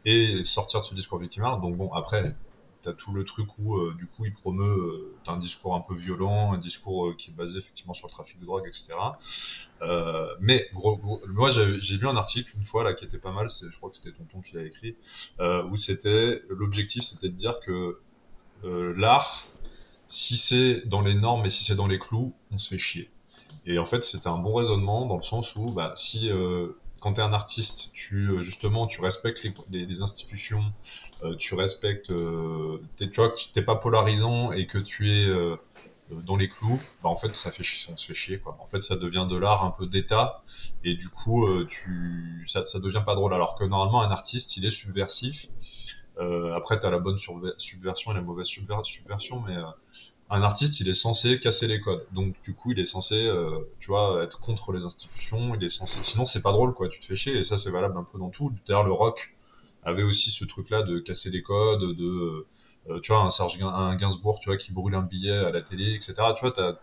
et sortir de ce discours victimaire donc bon après t'as tout le truc où du coup il promeut t'as un discours un peu violent un discours qui est basé effectivement sur le trafic de drogue etc mais moi j'ai lu un article une fois là qui était pas mal je crois que c'était Tonton qui l'a écrit où c'était l'objectif c'était de dire que l'art, si c'est dans les normes et si c'est dans les clous, on se fait chier. Et en fait, c'était un bon raisonnement dans le sens où, bah, si quand tu es un artiste, justement, tu respectes les institutions, tu respectes, tu vois, que t'es pas polarisant et que tu es dans les clous, bah en fait, on se fait chier, quoi. En fait, ça devient de l'art un peu d'état et du coup, ça devient pas drôle. Alors que normalement, un artiste, il est subversif. Après, tu as la bonne subversion et la mauvaise subversion, mais un artiste, il est censé casser les codes. Donc, du coup, il est censé, tu vois, être contre les institutions. Il est censé. Sinon, c'est pas drôle, quoi. Tu te fais chier. Et ça, c'est valable un peu dans tout. D'ailleurs, le rock avait aussi ce truc-là de casser les codes, tu vois, un Gainsbourg, tu vois, qui brûle un billet à la télé, etc. Tu vois,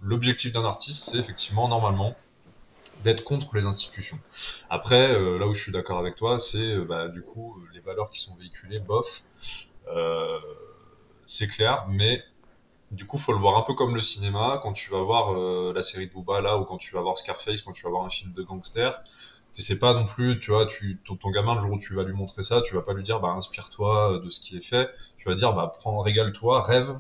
l'objectif d'un artiste, c'est effectivement, normalement, d'être contre les institutions. Après, là où je suis d'accord avec toi, c'est bah, du coup les valeurs qui sont véhiculées, bof, euh, c'est clair, mais du coup, faut le voir un peu comme le cinéma. Quand tu vas voir la série de Booba là, ou quand tu vas voir Scarface, quand tu vas voir un film de gangster, t'essaies pas non plus, tu vois, ton gamin le jour où tu vas lui montrer ça, tu vas pas lui dire bah inspire-toi de ce qui est fait. Tu vas dire bah prends, régale-toi, rêve.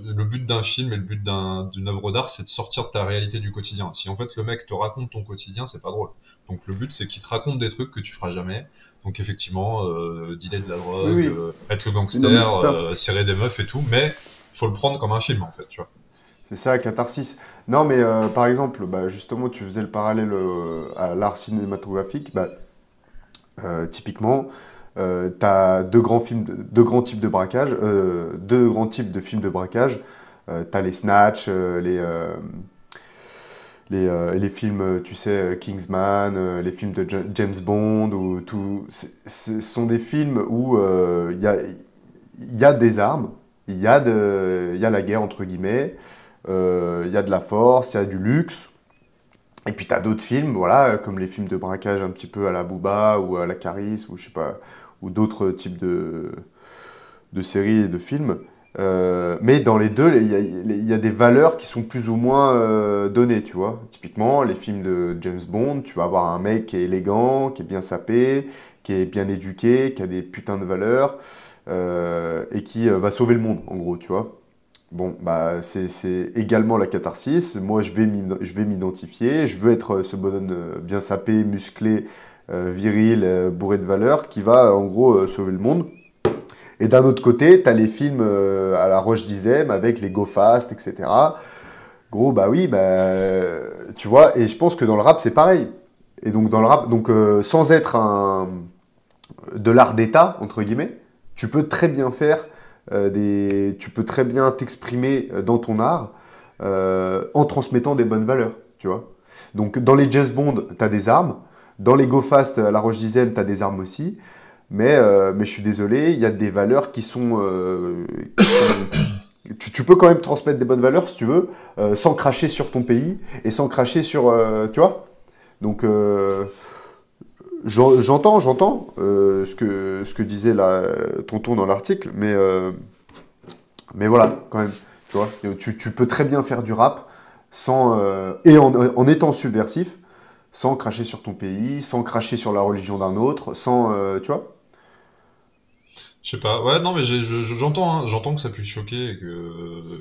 Le but d'un film et le but d'une œuvre d'art, c'est de sortir de ta réalité du quotidien. Si en fait le mec te raconte ton quotidien, c'est pas drôle. Donc le but, c'est qu'il te raconte des trucs que tu feras jamais. Donc effectivement, dealer de la Oui, drogue, oui. être le Non, mais gangster, c'est ça. serrer des meufs et tout, mais faut le prendre comme un film en fait, tu vois. C'est ça, catharsis. Non, mais par exemple, bah, justement, tu faisais le parallèle à l'art cinématographique. Bah, typiquement, tu as deux grands types de braquage, deux grands types de films de braquage. Tu as les Snatch, les films, tu sais, Kingsman, les films de James Bond, ou tout. Ce sont des films où il y a des armes, il y a la guerre, entre guillemets, il y a de la force, il y a du luxe. Et puis t'as d'autres films, voilà, comme les films de braquage un petit peu à la Booba ou à la Caris ou je sais pas, ou d'autres types de séries et de films. Mais dans les deux, il y a des valeurs qui sont plus ou moins données, tu vois. Typiquement, les films de James Bond, tu vas avoir un mec qui est élégant, qui est bien sapé, qui est bien éduqué, qui a des putains de valeurs, et qui va sauver le monde, en gros, tu vois. Bon, bah, c'est également la catharsis. Moi, je vais m'identifier. Je veux être ce bonhomme bien sapé, musclé, viril, bourré de valeurs, qui va, en gros, sauver le monde. Et d'un autre côté, tu as les films à la Roche Dizem avec les Go Fast, etc. Gros, bah oui, bah, tu vois, et je pense que dans le rap, c'est pareil. Et donc, dans le rap, donc, sans être de l'art d'État, entre guillemets, tu peux très bien faire tu peux très bien t'exprimer dans ton art en transmettant des bonnes valeurs, tu vois. Donc, dans les James Bond, tu as des armes. Dans les Go Fast, à la Roche Dizem, tu as des armes aussi. Mais je suis désolé, il y a des valeurs qui sont tu peux quand même transmettre des bonnes valeurs si tu veux, sans cracher sur ton pays et sans cracher sur, tu vois. Donc j'entends ce que disait là, Tonton dans l'article, mais voilà quand même, tu vois. Tu peux très bien faire du rap et en étant subversif, sans cracher sur ton pays, sans cracher sur la religion d'un autre, sans, tu vois. Je sais pas. Ouais, non, mais j'entends, hein, j'entends que ça puisse choquer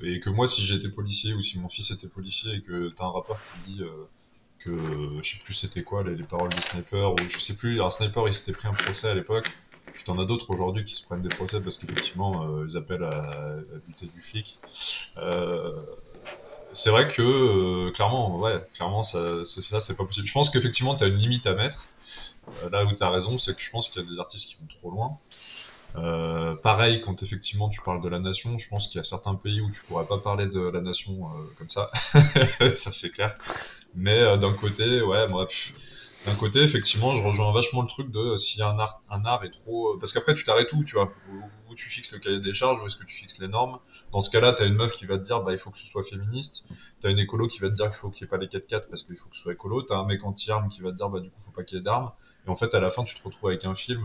et que moi, si j'étais policier ou si mon fils était policier et que t'as un rappeur qui dit que je sais plus c'était quoi les paroles du sniper ou je sais plus. Un sniper, il s'était pris un procès à l'époque. Puis t'en as d'autres aujourd'hui qui se prennent des procès parce qu'effectivement, ils appellent à buter du flic. Euh, c'est vrai que clairement, ouais, clairement, ça, c'est pas possible. Je pense qu'effectivement, t'as une limite à mettre. Là où t'as raison, c'est que je pense qu'il y a des artistes qui vont trop loin. Pareil, quand effectivement tu parles de la nation, je pense qu'il y a certains pays où tu pourrais pas parler de la nation comme ça, ça c'est clair. Mais d'un côté, ouais, bref, d'un côté, effectivement, je rejoins vachement le truc de si un art est trop, parce qu'après tu t'arrêtes où, tu vois, où tu fixes le cahier des charges, où est-ce que tu fixes les normes. Dans ce cas-là, t'as une meuf qui va te dire, bah il faut que ce soit féministe. T'as une écolo qui va te dire qu'il faut qu'il n'y ait pas les 4x4 parce qu'il faut que ce soit écolo. T'as un mec anti-armes qui va te dire, bah du coup faut pas qu'il y ait d'armes. Et en fait, à la fin, tu te retrouves avec un film.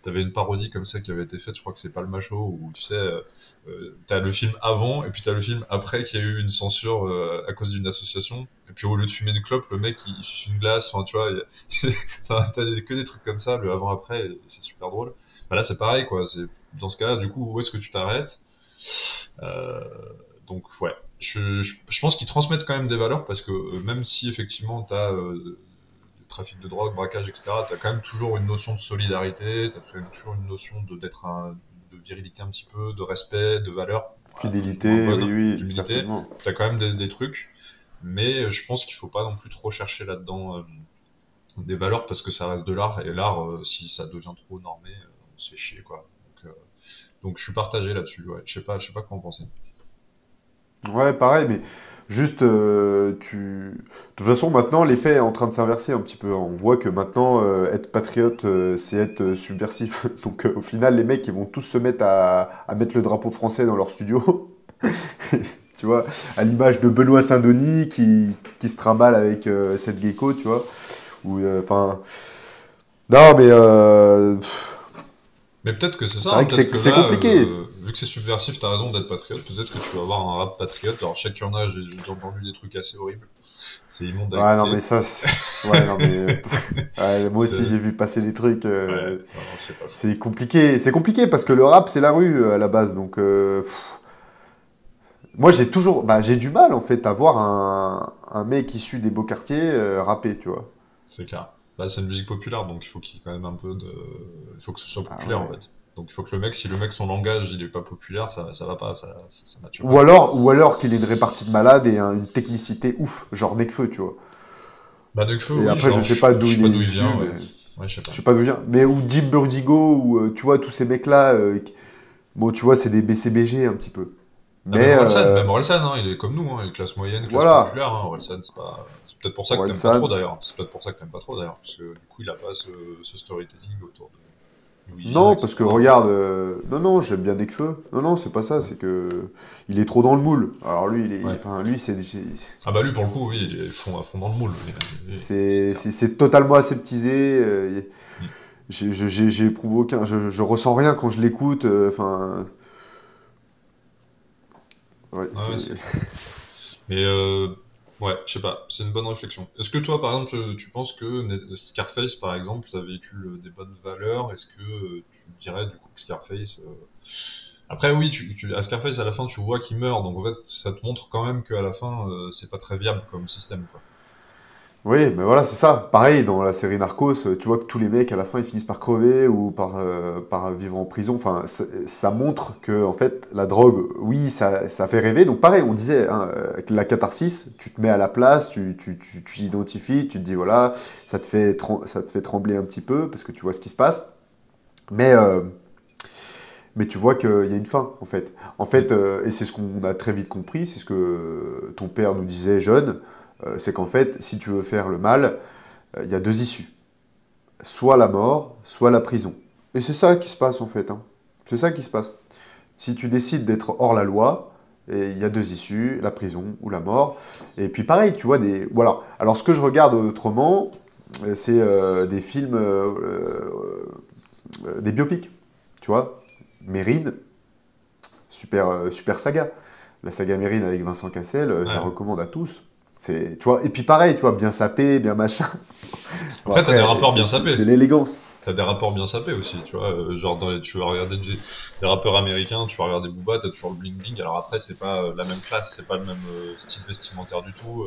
T'avais une parodie comme ça qui avait été faite, je crois que c'est pas le macho, où tu sais, t'as le film avant et puis t'as le film après qui a eu une censure à cause d'une association. Et puis au lieu de fumer une clope, le mec il suce une glace, enfin tu vois, t'as que des trucs comme ça, le avant-après, et c'est super drôle. Bah là c'est pareil quoi, c'est dans ce cas-là, du coup, où est-ce que tu t'arrêtes? Euh, donc ouais, je pense qu'ils transmettent quand même des valeurs parce que même si effectivement t'as trafic de drogue, braquage, etc., tu as quand même toujours une notion de solidarité, tu as quand même toujours une notion de virilité un petit peu, de respect, de valeur, voilà, plus ou moins Fidélité, oui, bonne, oui, d'humilité. certainement. Tu as quand même des trucs, mais je pense qu'il faut pas non plus trop chercher là-dedans des valeurs parce que ça reste de l'art, et l'art, si ça devient trop normé, on se fait chier, quoi. Donc je suis partagé là-dessus, ouais. Je sais pas quoi en penser. Ouais, pareil, mais juste, De toute façon, maintenant, l'effet est en train de s'inverser un petit peu. On voit que maintenant, être patriote, c'est être subversif. Donc, au final, les mecs, ils vont tous se mettre à mettre le drapeau français dans leur studio. Tu vois, à l'image de Benoît Saint-Denis qui se trimballe avec cette gecko, tu vois. Ou, enfin, non, mais Mais peut-être que c'est c'est ça, hein, vrai que peut-être que c'est là, compliqué. vu que c'est subversif, t'as raison d'être patriote, peut-être que tu vas avoir un rap patriote. Alors, je sais qu'il y en a, j'ai déjà entendu des trucs assez horribles. C'est immonde à Ouais, non, mais écouter. ça, ouais, non, mais ouais, moi aussi, j'ai C'est... vu passer des trucs. Ouais, non, non, c'est pas faux. C'est compliqué. C'est compliqué parce que le rap, c'est la rue à la base. Donc, moi, j'ai du mal en fait à voir un mec issu des beaux quartiers rapper, tu vois. C'est clair. Là, c'est une musique populaire, donc il faut qu'il y ait quand même un peu de... Il faut que ce soit Ah populaire, en ouais. fait. Donc il faut que le mec, si le mec, son langage, il est pas populaire, ça va pas, ça matche Ou pas, quoi. alors, ou alors qu'il ait une répartie de malade et une technicité ouf, genre Nekfeu, tu vois. Bah, Nekfeu, Et oui, après, je genre, sais pas d'où je sais il pas est d'où il issu, vient, mais ouais. Ouais, je sais je pas. sais pas d'où il vient. Mais ou Deep Burdigo, ou tu vois tous ces mecs-là, bon, tu vois, c'est des BCBG un petit peu. Ah, Mais Même Orelsan, hein, il est comme nous, hein, il est classe moyenne, classe voilà, populaire, hein, Orelsan, c'est pas... C'est peut-être pour ça que t'aimes pas trop, Orelsan. d'ailleurs. C'est peut-être pour ça que t'aimes pas trop, d'ailleurs, parce que du coup, il a pas ce storytelling autour de d'où il vient, Non, parce que etc. regarde, non, non, j'aime bien Nekfeu. Non, non, c'est pas ça, Ouais. c'est que il est trop dans le moule. Alors lui, Ouais. enfin, lui, Ah bah lui, pour le coup, oui, il est à fond dans le moule, c'est clair. c'est totalement aseptisé. Mm. J'éprouve aucun, je ressens rien quand je l'écoute. Enfin, Ouais, Ouais, ouais, c'est... c'est clair. Mais ouais, je sais pas, c'est une bonne réflexion. Est-ce que toi, par exemple, tu penses que Scarface, par exemple, ça véhicule des bonnes valeurs? Est-ce que tu dirais du coup que Scarface... Après, oui, à Scarface, à la fin, tu vois qu'il meurt, donc en fait, ça te montre quand même qu'à la fin, c'est pas très viable comme système, quoi. Oui, mais voilà, c'est ça. Pareil, dans la série Narcos, tu vois que tous les mecs, à la fin, ils finissent par crever ou par vivre en prison. Enfin, ça montre que, en fait, la drogue, oui, ça fait rêver. Donc, pareil, on disait, hein, la catharsis, tu te mets à la place, tu t'identifies, tu te dis, voilà, ça te fait trembler un petit peu parce que tu vois ce qui se passe. Mais, euh, mais tu vois qu'il y a une fin, en fait. En fait, Mm. et c'est ce qu'on a très vite compris, c'est ce que ton père nous disait jeune, c'est qu'en fait, si tu veux faire le mal, il y a deux issues. Soit la mort, soit la prison. Et c'est ça qui se passe en fait, hein. C'est ça qui se passe. Si tu décides d'être hors la loi, et il y a deux issues, la prison ou la mort. Et puis pareil, tu vois, des... Voilà. Alors ce que je regarde autrement, c'est des films, des biopics. Tu vois, Mérine, super saga. La saga Mérine avec Vincent Cassel, je la Ouais. recommande à tous. Tu vois, et puis pareil, tu vois, bien sapé, bien machin. Bon, Après, t'as des après, rapports bien sapés. c'est l'élégance. T'as des rapports bien sapés aussi, tu vois. Genre, tu vas regarder des rappeurs américains, tu vas regarder Booba, t'as toujours le bling bling. Alors après, c'est pas la même classe, c'est pas le même style vestimentaire du tout,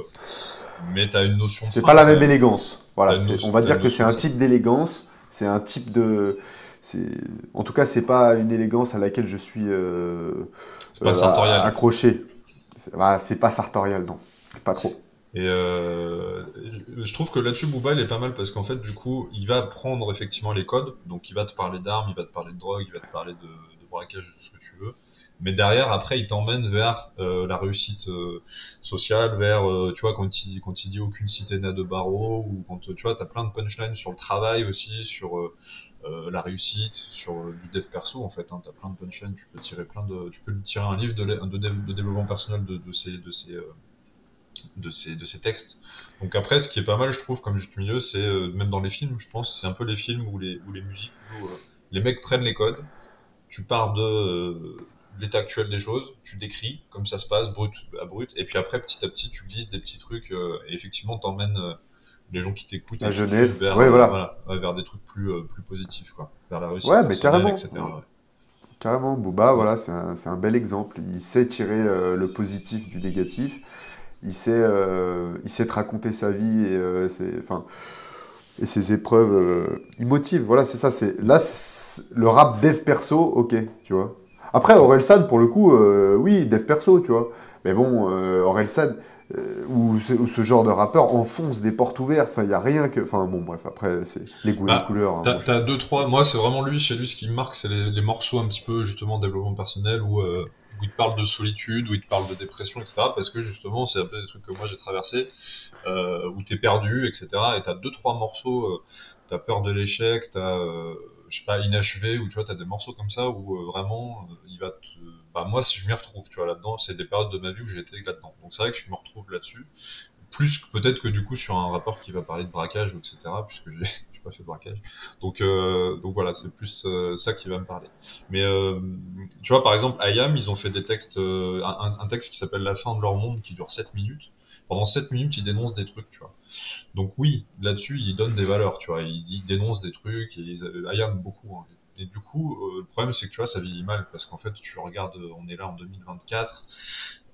mais t'as une notion de C'est pas fringue la quand même même. élégance. Voilà, on va T'as une dire que c'est notion de un ça. type d'élégance, c'est un type de. En tout cas, c'est pas une élégance à laquelle je suis C'est pas sartorial. accroché. Voilà, c'est pas sartorial, non. Pas trop. Et je trouve que là-dessus, Booba, il est pas mal parce qu'en fait, du coup, il va prendre effectivement les codes. Donc, il va te parler d'armes, il va te parler de drogue, il va te parler de braquage, de tout ce que tu veux. Mais derrière, après, il t'emmène vers la réussite sociale, vers, tu vois, quand il dit aucune cité n'a de barreaux, ou quand, tu vois, t'as plein de punchlines sur le travail aussi, sur la réussite, sur du dev perso, en fait. Hein, t'as plein de punchlines, tu peux tirer un livre de développement personnel de ces textes. Donc après, ce qui est pas mal, je trouve, comme juste milieu, c'est même dans les films, je pense, c'est un peu les films ou les musiques où les mecs prennent les codes, tu pars de l'état actuel des choses, tu décris comme ça se passe, brut à brut, et puis après, petit à petit, tu glisses des petits trucs, et effectivement, t'emmènes les gens qui t'écoutent La et qui te suivent jeunesse, vers, ouais, voilà. voilà, ouais, vers des trucs plus positifs, quoi, vers la réussite Ouais, mais personnelle, carrément. etc. Ouais. Carrément, Booba, Ouais. voilà, c'est un bel exemple. Il sait tirer le positif du négatif. Il sait te raconter sa vie enfin, et ses épreuves. Il motive, voilà, c'est ça. Le rap dev perso, ok, tu vois. Après, Orelsan, pour le coup, oui, dev perso, tu vois. Mais bon, Orelsan, ou ce genre de rappeur enfonce des portes ouvertes. Enfin, il n'y a rien que. Enfin, bon, bref, après, c'est les goûts et les Bah, couleurs, hein, mon cher. t'as deux, trois. Moi, c'est vraiment lui, chez lui, ce qui me marque, c'est les morceaux un petit peu, justement, développement personnel, où il te parle de solitude, où il te parle de dépression, etc. Parce que, justement, c'est un peu des trucs que moi j'ai traversé, où t'es perdu, etc. Et t'as deux, trois morceaux, t'as peur de l'échec, je sais pas, inachevé, où tu vois, t'as des morceaux comme ça, où vraiment, il va te. Bah, moi, si je m'y retrouve, tu vois, là-dedans, c'est des périodes de ma vie où j'ai été là-dedans. Donc, c'est vrai que je me retrouve là-dessus. Plus que peut-être que du coup sur un rapport qui va parler de braquage, etc. Puisque j'ai pas fait de braquage. Donc voilà, c'est plus ça qui va me parler. Mais tu vois, par exemple, IAM, ils ont fait des textes, un texte qui s'appelle La fin de leur monde, qui dure 7 minutes. Pendant 7 minutes, ils dénoncent des trucs, tu vois. Donc oui, là-dessus, ils donnent des valeurs, tu vois. Ils dénoncent des trucs, et IAM beaucoup. Hein. Et du coup, le problème, c'est que tu vois, ça vieillit mal, parce qu'en fait, tu regardes, on est là en 2024,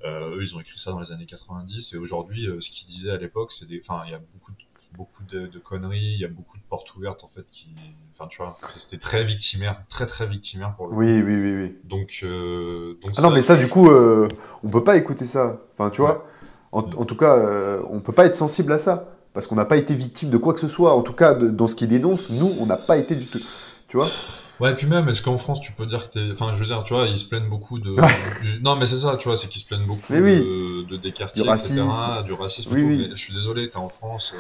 eux, ils ont écrit ça dans les années 90 et aujourd'hui, ce qu'ils disaient à l'époque, enfin, il y a beaucoup de conneries, il y a beaucoup de portes ouvertes en fait enfin, tu vois, c'était très victimaire, très très victimaire pour le coup. Oui, oui, oui, oui. Donc Ah non, ça, mais ça, du coup, on peut pas écouter ça. Enfin, tu ouais. vois, en, Mm. en tout cas, on peut pas être sensible à ça. Parce qu'on n'a pas été victime de quoi que ce soit. En tout cas, dans ce qu'il dénonce, nous, on n'a pas été du tout. Tu vois? Ouais, et puis même, est-ce qu'en France, tu peux dire que t'es. Enfin, je veux dire, tu vois, ils se plaignent beaucoup Non, mais c'est ça, tu vois, c'est qu'ils se plaignent Mais beaucoup oui, des du quartiers, racisme. etc., du racisme et Oui, tout, mais oui, je suis désolé, t'es en France,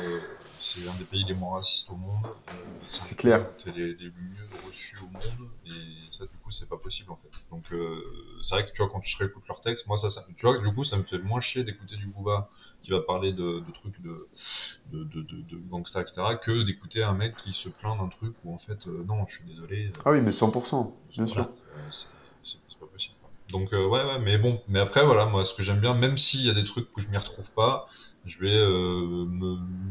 c'est un des pays les moins racistes au monde, c'est un c'est des pays clair. où t'es les mieux reçus au monde, et ça, du coup, c'est pas possible, en fait. Donc, c'est vrai que, tu vois, quand tu réécoutes leurs textes, moi, tu vois, du coup, ça me fait moins chier d'écouter du Booba qui va parler de trucs de gangsta, etc., que d'écouter un mec qui se plaint d'un truc où, en fait, non, je suis désolé, Ah oui, mais 100%, bien sûr. voilà, c'est pas possible. Quoi. Donc ouais, mais bon, mais après voilà, moi ce que j'aime bien, même s'il y a des trucs où je m'y retrouve pas, je vais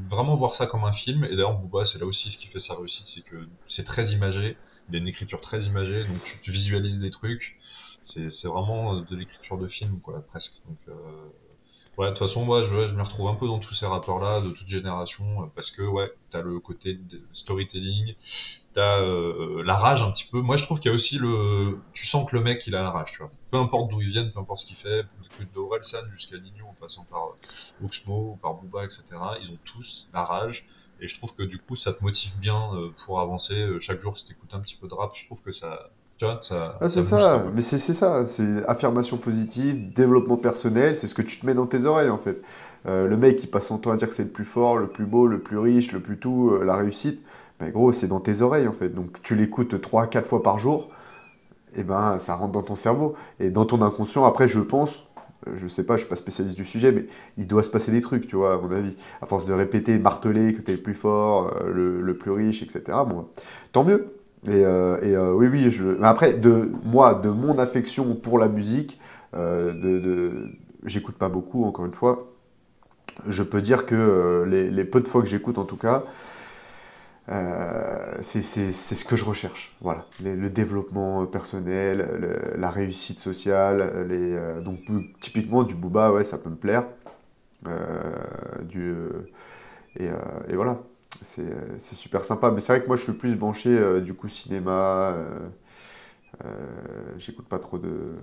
vraiment voir ça comme un film. Et d'ailleurs Booba, c'est là aussi ce qui fait sa réussite, c'est que c'est très imagé, il a une écriture très imagée, donc tu visualises des trucs. C'est vraiment de l'écriture de film, quoi, presque. Donc ouais, de toute façon, moi, je me retrouve un peu dans tous ces rappeurs-là, de toute génération, parce que, ouais, t'as le côté de storytelling, t'as la rage un petit peu. Moi, je trouve qu'il y a aussi tu sens que le mec, il a la rage, tu vois. Peu importe d'où il vient, peu importe ce qu'il fait, de Orelsan jusqu'à Nino, en passant par Oxmo, par Booba, etc. Ils ont tous la rage, et je trouve que du coup, ça te motive bien pour avancer. Chaque jour, si t'écoutes un petit peu de rap, je trouve que ça, tu vois, Ah, ça c'est booste un ça, peu. mais c'est ça, c'est affirmation positive, développement personnel, c'est ce que tu te mets dans tes oreilles en fait. Le mec qui passe son temps à dire que c'est le plus fort, le plus beau, le plus riche, le plus tout, la réussite, ben gros, c'est dans tes oreilles en fait. Donc tu l'écoutes 3 4 fois par jour, et ben ça rentre dans ton cerveau. Et dans ton inconscient, après, je pense, je sais pas, je suis pas spécialiste du sujet, mais il doit se passer des trucs, tu vois, à mon avis. À force de répéter, marteler que t'es le plus fort, le plus riche, etc. Bon, tant mieux. Oui, oui, mais après, moi, de mon affection pour la musique, j'écoute pas beaucoup, encore une fois. Je peux dire que les peu de fois que j'écoute, en tout cas, c'est ce que je recherche. Voilà. Le développement personnel, la réussite sociale. Donc, typiquement, du booba, ouais, ça peut me plaire. Euh, du, euh, et voilà. C'est super sympa. Mais c'est vrai que moi, je suis plus branché du coup cinéma. J'écoute pas trop de.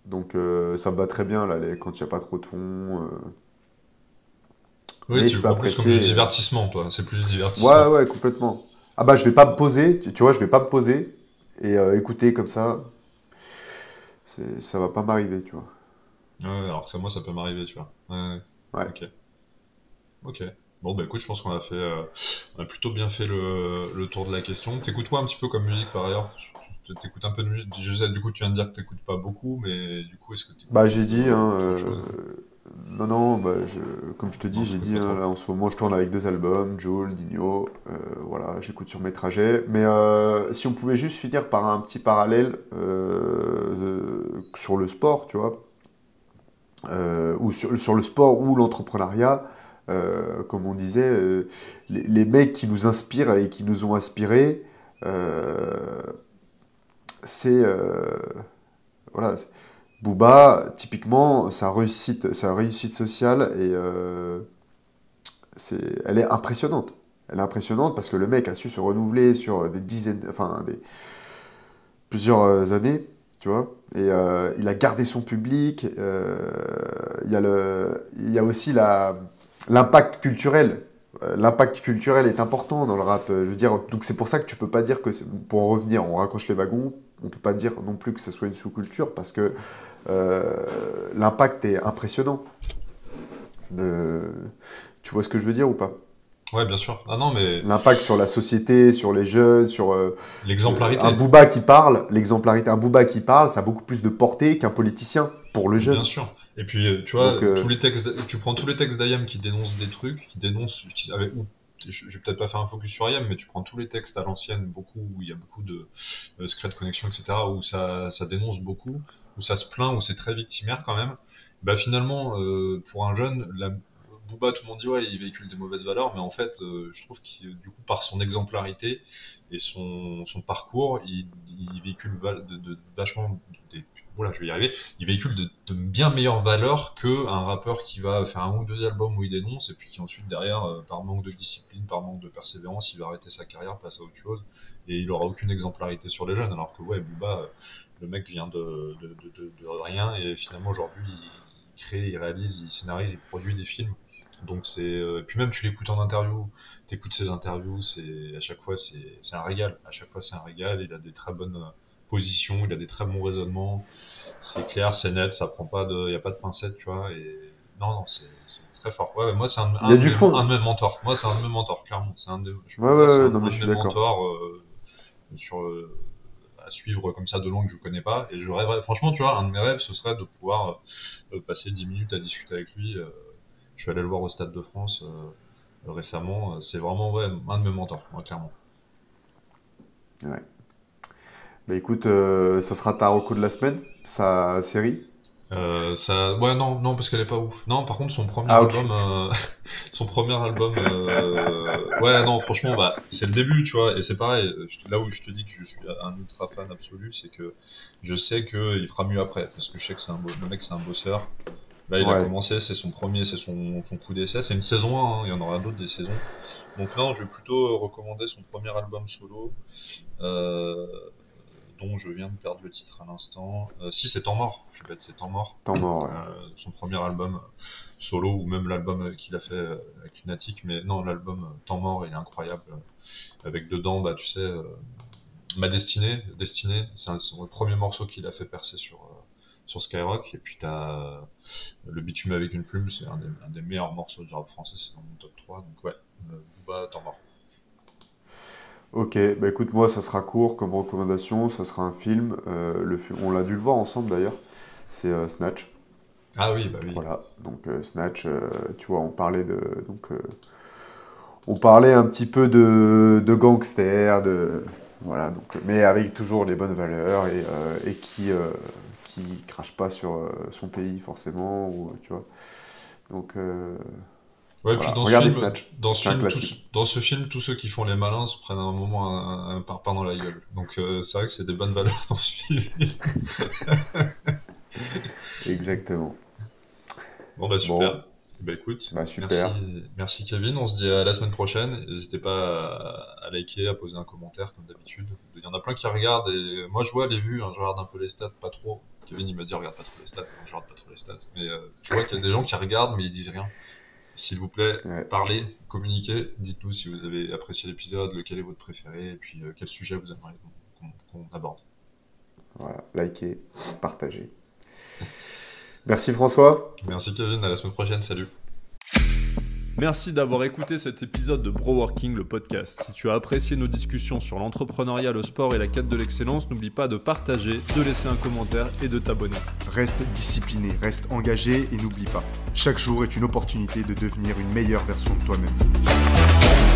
Donc, ça me va très bien là, quand il n'y a pas trop de fond. Oui, Mais je peux en plus, comme du apprécier. divertissement, toi, c'est plus du Ouais, divertissement. ouais, complètement. Ah bah, je vais pas me poser. Tu vois, je vais pas me poser et écouter comme ça. Ça va pas m'arriver, tu vois. Ouais, alors que ça, moi, ça peut m'arriver, tu vois. Ouais, Ouais. ok, ok. Bon, bah écoute, je pense qu'on a on a plutôt bien fait le tour de la question. T'écoutes quoi un petit peu comme musique par ailleurs? T'écoutes un peu de musique? Je sais, du coup, tu viens de dire que t'écoutes pas beaucoup, mais du coup, est-ce que Bah, t'écoutes j'ai dit, hein, autre chose? non, non, bah, comme je te dis, Non, j'ai t'écoutes dit, pas hein, trop. là, en ce moment, je tourne avec 2 albums, Jul, Nino, voilà, j'écoute sur mes trajets. Mais si on pouvait juste finir par un petit parallèle sur le sport, tu vois, ou sur le sport ou l'entrepreneuriat, comme on disait, les mecs qui nous inspirent et qui nous ont inspirés, euh, c'est voilà, Booba, typiquement, sa réussite sociale elle est impressionnante. Elle est impressionnante parce que le mec a su se renouveler sur des dizaines, enfin plusieurs années, tu vois. Et il a gardé son public. Il y a aussi l'impact culturel. L'impact culturel est important dans le rap. Je veux dire, donc c'est pour ça que tu peux pas dire que, pour en revenir, on raccroche les wagons. On peut pas dire non plus que ce soit une sous-culture parce que euh, l'impact est impressionnant. De- Tu vois ce que je veux dire ou pas? Ouais, bien sûr. Ah non, mais L'impact sur la société, sur les jeunes, sur un l'exemplarité, Booba qui parle, l'exemplarité, un Booba qui parle, ça a beaucoup plus de portée qu'un politicien pour le bien jeune. sûr. Et puis, tu Donc, vois, tu prends tous les textes d'IAM qui dénoncent des trucs, je vais peut-être pas faire un focus sur IAM, mais tu prends tous les textes à l'ancienne, beaucoup, où il y a beaucoup de secrets de connexion, etc., où ça dénonce beaucoup, où ça se plaint, où c'est très victimaire quand même. Bah finalement, pour un jeune, Booba, tout le monde dit ouais, il véhicule des mauvaises valeurs, mais en fait, je trouve qu'il, du coup, par son exemplarité et son parcours, il véhicule vachement des, voilà, je vais y arriver, il véhicule de bien meilleures valeurs que un rappeur qui va faire un ou deux albums où il dénonce et puis qui ensuite derrière, par manque de discipline, par manque de persévérance, il va arrêter sa carrière, passer à autre chose et il aura aucune exemplarité sur les jeunes. Alors que ouais, Booba, le mec vient de rien et finalement aujourd'hui il crée, il réalise, il scénarise, il produit des films. Donc puis même tu l'écoutes en interview, t'écoutes ses interviews, c'est à chaque fois c'est un régal. À chaque fois c'est un régal. Il a des très bonnes positions, il a des très bons raisonnements. C'est clair, c'est net, ça prend pas de, y a pas de pincettes, tu vois. Et non, non, c'est très fort. Ouais, ouais, moi c'est il y a du un fond. de mes mentors. Moi c'est un de mes mentors, clairement. Je Ouais, peux dire, ouais, c'est ouais, non, mais un je de suis mes d'accord. mentors sur à suivre comme ça de loin que je connais pas. Et je rêverais, franchement, tu vois, un de mes rêves, ce serait de pouvoir passer 10 minutes à discuter avec lui. Je suis allé le voir au Stade de France récemment. C'est vraiment ouais, un de mes mentors, moi, clairement. Ouais. Bah écoute, ça sera ta reco de la semaine, sa série. Ouais, non, non, parce qu'elle est pas ouf. Non, par contre, son premier Ah ok. album, son premier album, ouais, non, franchement, bah, c'est le début, tu vois, et c'est pareil. Là où je te dis que je suis un ultra fan absolu, c'est que je sais qu'il fera mieux après, parce que je sais que le mec, c'est un bosseur. Là, il a Ouais. commencé, c'est son premier, c'est son coup d'essai. C'est une saison 1, hein, il y en aura d'autres des saisons. Donc non, je vais plutôt recommander son premier album solo. Euh, dont je viens de perdre le titre à l'instant. Si, c'est Temps mort, je suis bête, c'est Temps mort. Temps mort, ouais. Son premier album solo, ou même l'album qu'il a fait avec Lunatic, mais non, l'album Temps mort, il est incroyable. Avec dedans, bah, tu sais, Ma Destinée, c'est le premier morceau qu'il a fait percer sur Skyrock, et puis t'as Le bitume avec une plume, c'est un des meilleurs morceaux du rap français, c'est dans mon top 3, donc ouais, Booba, Temps mort. Ok, bah écoute, moi ça sera court comme recommandation, ça sera un film. On l'a dû le voir ensemble d'ailleurs. C'est Snatch. Ah oui, bah oui. Voilà, donc Snatch, tu vois, on parlait un petit peu de gangster, voilà, donc, mais avec toujours les bonnes valeurs et qui crache pas sur son pays forcément, ou, tu vois. Donc Ouais, puis voilà, regardez Snatch, dans ce c'est un film, classique. dans ce film, tous ceux qui font les malins se prennent un moment un parpaing dans la gueule. Donc c'est vrai que c'est des bonnes valeurs dans ce film. Exactement. Bon bah Bon, super. Bah écoute, bah super. merci Kevin. On se dit à la semaine prochaine. N'hésitez pas à liker, à poser un commentaire comme d'habitude. Il y en a plein qui regardent et moi je vois les vues, hein, je regarde un peu les stats, pas trop. Kevin il m'a dit regarde pas trop les stats, moi, je regarde pas trop les stats. Mais je vois qu'il y a des gens qui regardent mais ils disent rien. S'il vous plaît, Ouais, parlez, communiquez, dites-nous si vous avez apprécié l'épisode, lequel est votre préféré, et puis quel sujet vous aimeriez qu'on aborde. voilà, likez, partagez. Merci François. Merci Kevin, à la semaine prochaine, salut. Merci d'avoir écouté cet épisode de Broworking, le podcast. Si tu as apprécié nos discussions sur l'entrepreneuriat, le sport et la quête de l'excellence, n'oublie pas de partager, de laisser un commentaire et de t'abonner. Reste discipliné, reste engagé et n'oublie pas, chaque jour est une opportunité de devenir une meilleure version de toi-même.